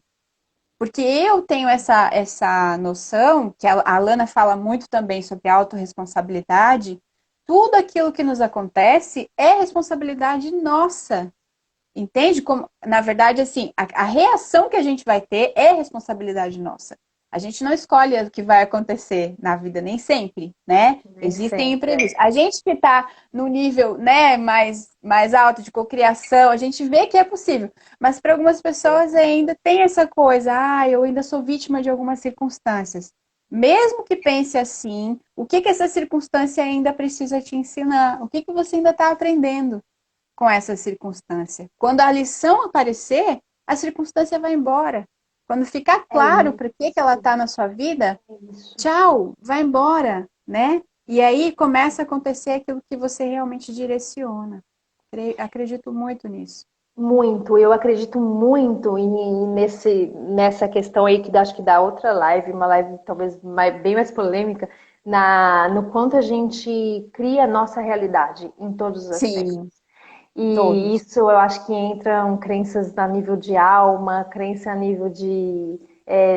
Speaker 1: Porque eu tenho essa noção, que a Alana fala muito também sobre autorresponsabilidade, tudo aquilo que nos acontece é responsabilidade nossa. Entende? Como, na verdade, assim, a reação que a gente vai ter é responsabilidade nossa. A gente não escolhe o que vai acontecer na vida, nem sempre, né?
Speaker 2: Nem
Speaker 1: Existem
Speaker 2: sempre.
Speaker 1: imprevistos. A gente que está no nível, né, mais alto de cocriação, a gente vê que é possível. Mas para algumas pessoas ainda tem essa coisa, eu ainda sou vítima de algumas circunstâncias. Mesmo que pense assim, o que essa circunstância ainda precisa te ensinar? O que você ainda está aprendendo com essa circunstância? Quando a lição aparecer, a circunstância vai embora. Quando ficar
Speaker 2: É
Speaker 1: claro para que ela está na sua vida,
Speaker 2: isso.
Speaker 1: tchau, vai embora, né? E aí começa a acontecer aquilo que você realmente direciona. Acredito muito nisso.
Speaker 2: Muito, eu acredito muito nessa questão aí que acho que dá outra live, uma live talvez bem mais polêmica, no quanto a gente cria a nossa realidade em todos os aspectos.
Speaker 1: Sim,
Speaker 2: E
Speaker 1: todos.
Speaker 2: isso eu acho que entram crenças a nível de alma, crença a nível de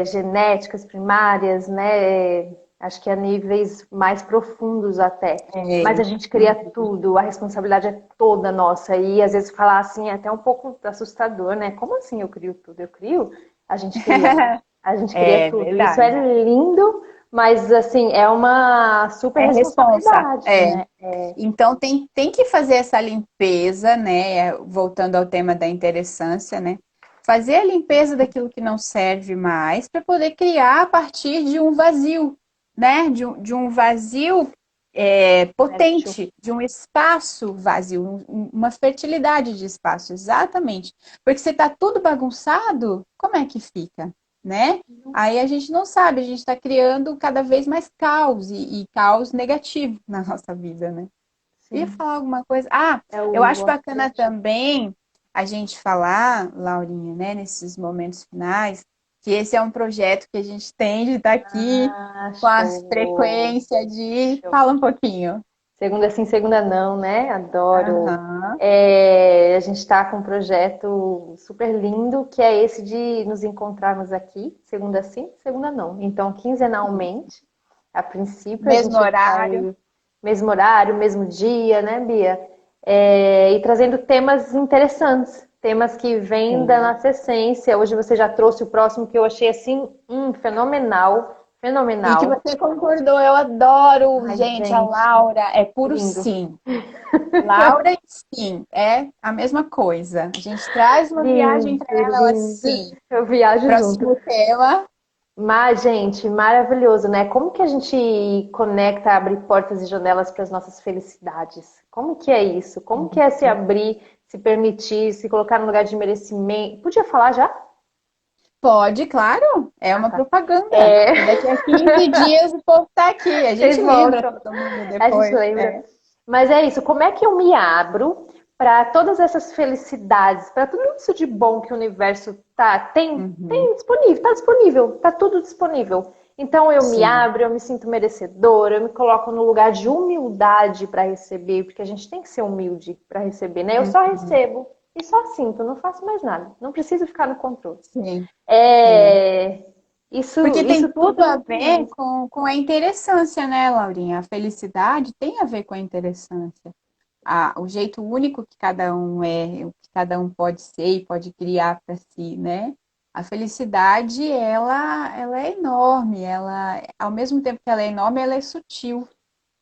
Speaker 2: genéticas primárias, né? Acho que a níveis mais profundos até. Mas a
Speaker 1: É.
Speaker 2: gente cria tudo, a responsabilidade é toda nossa. E às vezes falar assim é até um pouco assustador, né? Como assim eu crio tudo? Eu crio? A gente cria. A gente cria
Speaker 1: É
Speaker 2: tudo. Isso é
Speaker 1: verdade.
Speaker 2: lindo, mas assim, é uma super
Speaker 1: É responsa.
Speaker 2: responsabilidade,
Speaker 1: É.
Speaker 2: né?
Speaker 1: Então tem que fazer essa limpeza, né? Voltando ao tema da interessância, né? Fazer a limpeza daquilo que não serve mais para poder criar a partir de um vazio, né? De um vazio
Speaker 2: Fértil.
Speaker 1: potente, de um espaço vazio, uma fertilidade de espaço, exatamente. Porque se está tudo bagunçado, como é que fica, né? Aí a gente não sabe, a gente está criando cada vez mais caos e caos negativo na nossa vida, né? Eu ia
Speaker 2: Sim.
Speaker 1: falar alguma coisa.
Speaker 2: É
Speaker 1: Eu
Speaker 2: o
Speaker 1: acho
Speaker 2: voto
Speaker 1: bacana
Speaker 2: coletivo.
Speaker 1: também a gente falar, Laurinha, né, nesses momentos finais, que esse é um projeto que a gente tem de estar aqui
Speaker 2: Ah,
Speaker 1: com a
Speaker 2: show.
Speaker 1: frequência de.
Speaker 2: Show.
Speaker 1: Fala um pouquinho.
Speaker 2: Segunda sim, segunda não, né? Adoro.
Speaker 1: Aham.
Speaker 2: A gente está com um projeto super lindo, que é esse de nos encontrarmos aqui, segunda sim, segunda não. Então, quinzenalmente, a princípio, a
Speaker 1: Mesmo
Speaker 2: gente
Speaker 1: horário.
Speaker 2: vai, mesmo horário, mesmo dia, né, Bia? E trazendo temas interessantes, temas que vêm da
Speaker 1: Sim.
Speaker 2: nossa essência. Hoje você já trouxe o próximo que eu achei assim, fenomenal,
Speaker 1: E que
Speaker 2: fenomenal.
Speaker 1: você concordou, eu adoro,
Speaker 2: Ai,
Speaker 1: gente, a
Speaker 2: gente,
Speaker 1: Laura é puro
Speaker 2: lindo.
Speaker 1: sim. Laura e sim, é a mesma coisa. A gente traz uma viagem
Speaker 2: Lindo,
Speaker 1: para ela,
Speaker 2: lindo.
Speaker 1: sim.
Speaker 2: Eu viajo junto.
Speaker 1: Próximo tema.
Speaker 2: Mas, gente, maravilhoso, né? Como que a gente conecta, abre portas e janelas para as nossas felicidades? Como que é isso? Como que é se abrir, se permitir, se colocar no lugar de merecimento? Podia falar já?
Speaker 1: Pode, claro, é
Speaker 2: Ah,
Speaker 1: uma
Speaker 2: tá.
Speaker 1: propaganda.
Speaker 2: É,
Speaker 1: E daqui a 15 dias o povo tá aqui. A
Speaker 2: vocês
Speaker 1: gente lembra
Speaker 2: voltam.
Speaker 1: todo mundo
Speaker 2: A gente
Speaker 1: depois.
Speaker 2: lembra.
Speaker 1: É.
Speaker 2: Mas é isso, como é que eu me abro para todas essas felicidades, para tudo isso de bom que o universo
Speaker 1: Uhum.
Speaker 2: tem disponível, tá disponível, tá tudo disponível. Então eu me
Speaker 1: Sim.
Speaker 2: abro, eu me sinto merecedora, eu me coloco no lugar de humildade para receber, porque a gente tem que ser humilde para receber, né? Eu só
Speaker 1: Uhum.
Speaker 2: recebo e só sinto, não faço mais nada, não preciso ficar no controle.
Speaker 1: Sim. Sim.
Speaker 2: É,
Speaker 1: Porque tem
Speaker 2: isso
Speaker 1: tudo a
Speaker 2: tudo.
Speaker 1: ver com a interessância, né, Laurinha? A felicidade tem a ver com a interessância. O jeito único que cada um é, o que cada um pode ser e pode criar para si, né? A felicidade, ela é enorme, ao mesmo tempo que ela é enorme, ela é sutil.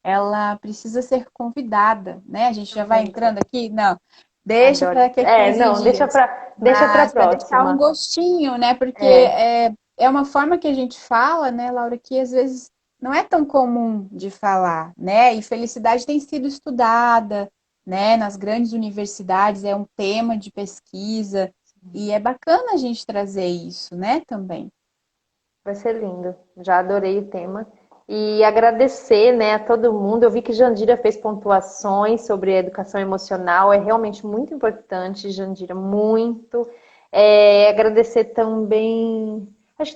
Speaker 1: Ela precisa ser convidada, né? A gente já vai
Speaker 2: Ai,
Speaker 1: entrando aqui? Não, deixa para
Speaker 2: adoro.
Speaker 1: daqui a
Speaker 2: É,
Speaker 1: 15
Speaker 2: não,
Speaker 1: dias.
Speaker 2: deixa para
Speaker 1: Mas para deixar um
Speaker 2: próxima.
Speaker 1: gostinho, né? Porque
Speaker 2: É,
Speaker 1: é uma forma que a gente fala, né, Laura, que às vezes não é tão comum de falar, né? E felicidade tem sido estudada, né, nas grandes universidades, é um tema de pesquisa, e é bacana a gente trazer isso, né, também.
Speaker 2: vai ser lindo. Já adorei o tema. E agradecer, né, a todo mundo. Eu vi que Jandira fez pontuações sobre a educação emocional. É realmente muito importante, Jandira, muito. Agradecer também.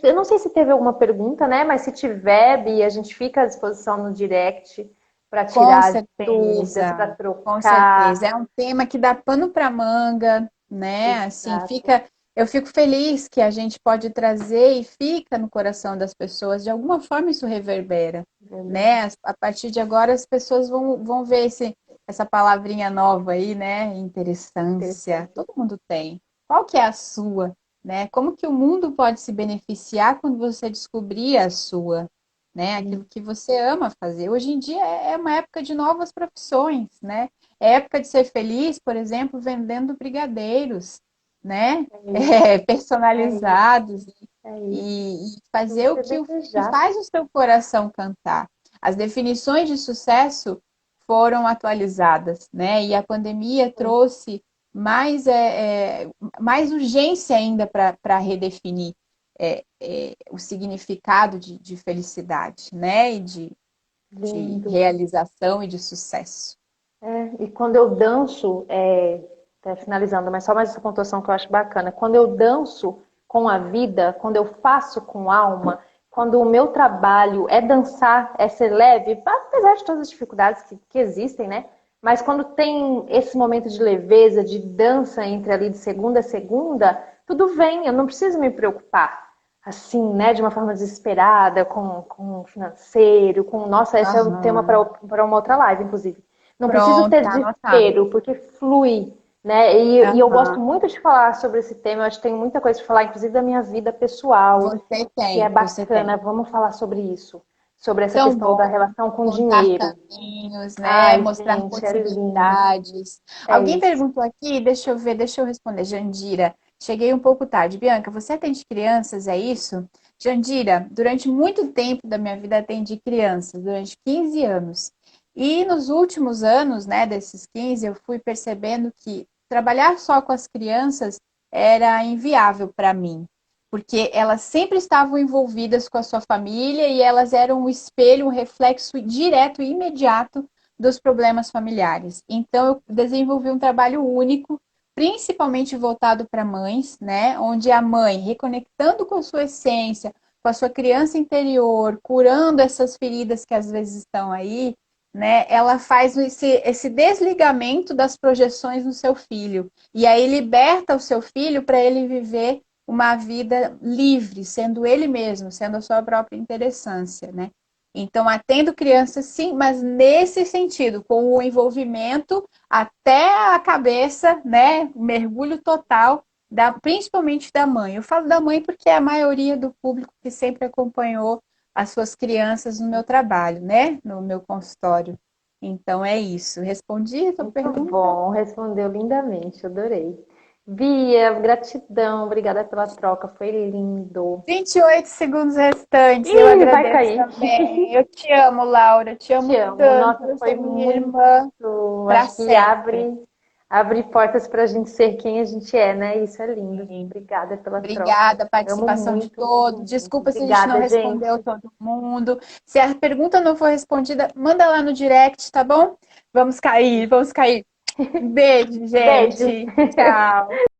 Speaker 2: Eu não sei se teve alguma pergunta, né? Mas se tiver, Bia, a gente fica à disposição no direct para
Speaker 1: Com
Speaker 2: tirar as dúvidas, para
Speaker 1: certeza, com certeza.
Speaker 2: trocar.
Speaker 1: É um tema que dá pano para manga, né? Assim,
Speaker 2: Exato.
Speaker 1: eu fico feliz que a gente pode trazer e fica no coração das pessoas. De alguma forma isso reverbera,
Speaker 2: Verdade.
Speaker 1: né? A partir de agora as pessoas vão ver essa palavrinha nova aí, né? Interessância.
Speaker 2: Interessante.
Speaker 1: Todo mundo tem. Qual que é a sua, né? Como que o mundo pode se beneficiar quando você descobrir a sua? Né? Aquilo que você ama fazer. Hoje em dia é uma época de novas profissões, né? É época de ser feliz, por exemplo, vendendo brigadeiros, né?
Speaker 2: É isso, é isso,
Speaker 1: Personalizados
Speaker 2: é isso.
Speaker 1: e
Speaker 2: Se
Speaker 1: fazer
Speaker 2: você
Speaker 1: que
Speaker 2: desejar.
Speaker 1: faz o seu coração cantar. As definições de sucesso foram atualizadas, né? E a pandemia trouxe mais, mais urgência ainda para redefinir o significado de felicidade, né? E de
Speaker 2: Lindo.
Speaker 1: realização e de sucesso.
Speaker 2: E quando eu danço, tá finalizando, mas só mais essa pontuação que eu acho bacana. Quando eu danço com a vida, quando eu faço com alma, quando o meu trabalho é dançar, é ser leve, apesar de todas as dificuldades que existem, né? Mas quando tem esse momento de leveza, de dança entre ali de segunda a segunda, tudo vem, eu não preciso me preocupar assim, né, de uma forma desesperada, com o financeiro, com. Nossa, esse é um tema
Speaker 1: Aham.
Speaker 2: para uma outra live, inclusive. Não preciso
Speaker 1: Pronto,
Speaker 2: ter
Speaker 1: tá anotado.
Speaker 2: desespero, porque flui, né? E eu gosto
Speaker 1: Aham.
Speaker 2: muito de falar sobre esse tema, eu acho que tem muita coisa de falar, inclusive da minha vida pessoal,
Speaker 1: Você
Speaker 2: que é
Speaker 1: tem, você
Speaker 2: bacana.
Speaker 1: tem.
Speaker 2: Vamos falar sobre isso, sobre essa
Speaker 1: Tão
Speaker 2: questão da
Speaker 1: bom
Speaker 2: relação com
Speaker 1: contar
Speaker 2: dinheiro.
Speaker 1: caminhos, né?
Speaker 2: Ai,
Speaker 1: Mostrar
Speaker 2: gente, é lindo.
Speaker 1: possibilidades.
Speaker 2: É
Speaker 1: Alguém
Speaker 2: isso.
Speaker 1: perguntou aqui, deixa eu ver, deixa eu responder. Jandira, cheguei um pouco tarde. Bianca, você atende crianças, é isso? Jandira, durante muito tempo da minha vida atendi crianças, durante 15 anos. E nos últimos anos, né, desses 15, eu fui percebendo que trabalhar só com as crianças era inviável para mim porque elas sempre estavam envolvidas com a sua família e elas eram um espelho, um reflexo direto e imediato dos problemas familiares. Então, eu desenvolvi um trabalho único, principalmente voltado para mães, né? Onde a mãe, reconectando com a sua essência, com a sua criança interior, curando essas feridas que às vezes estão aí, né? Ela faz esse desligamento das projeções no seu filho. E aí liberta o seu filho para ele viver uma vida livre, sendo ele mesmo, sendo a sua própria interessância, né? Então, atendo crianças, sim, mas nesse sentido, com o envolvimento até a cabeça, né? O mergulho total, principalmente da mãe. Eu falo da mãe porque é a maioria do público que sempre acompanhou as suas crianças no meu trabalho, né? No meu consultório. Então, é isso. Respondi a tua
Speaker 2: Muito
Speaker 1: pergunta?
Speaker 2: bom, respondeu lindamente, adorei. Bia, gratidão, obrigada pela troca, foi lindo.
Speaker 1: 28 segundos restantes. Eu
Speaker 2: Ih, vai
Speaker 1: agradeço
Speaker 2: cair.
Speaker 1: também. Eu te amo, Laura. Te
Speaker 2: Te
Speaker 1: amo
Speaker 2: amo.
Speaker 1: tanto.
Speaker 2: Nossa,
Speaker 1: Você
Speaker 2: foi
Speaker 1: é minha
Speaker 2: muito.
Speaker 1: irmã para
Speaker 2: Acho que
Speaker 1: sempre.
Speaker 2: abre portas para a gente ser quem a gente é, né? Isso é lindo.
Speaker 1: Sim.
Speaker 2: Obrigada pela troca.
Speaker 1: Obrigada,
Speaker 2: Amo
Speaker 1: participação de
Speaker 2: muito,
Speaker 1: todos.
Speaker 2: muito, muito.
Speaker 1: Desculpa se a gente não
Speaker 2: Obrigada,
Speaker 1: respondeu
Speaker 2: gente.
Speaker 1: todo mundo. Se a pergunta não for respondida, manda lá no direct, tá bom? Vamos cair, vamos cair. Beijo,
Speaker 2: Beijo.
Speaker 1: gente. Tchau.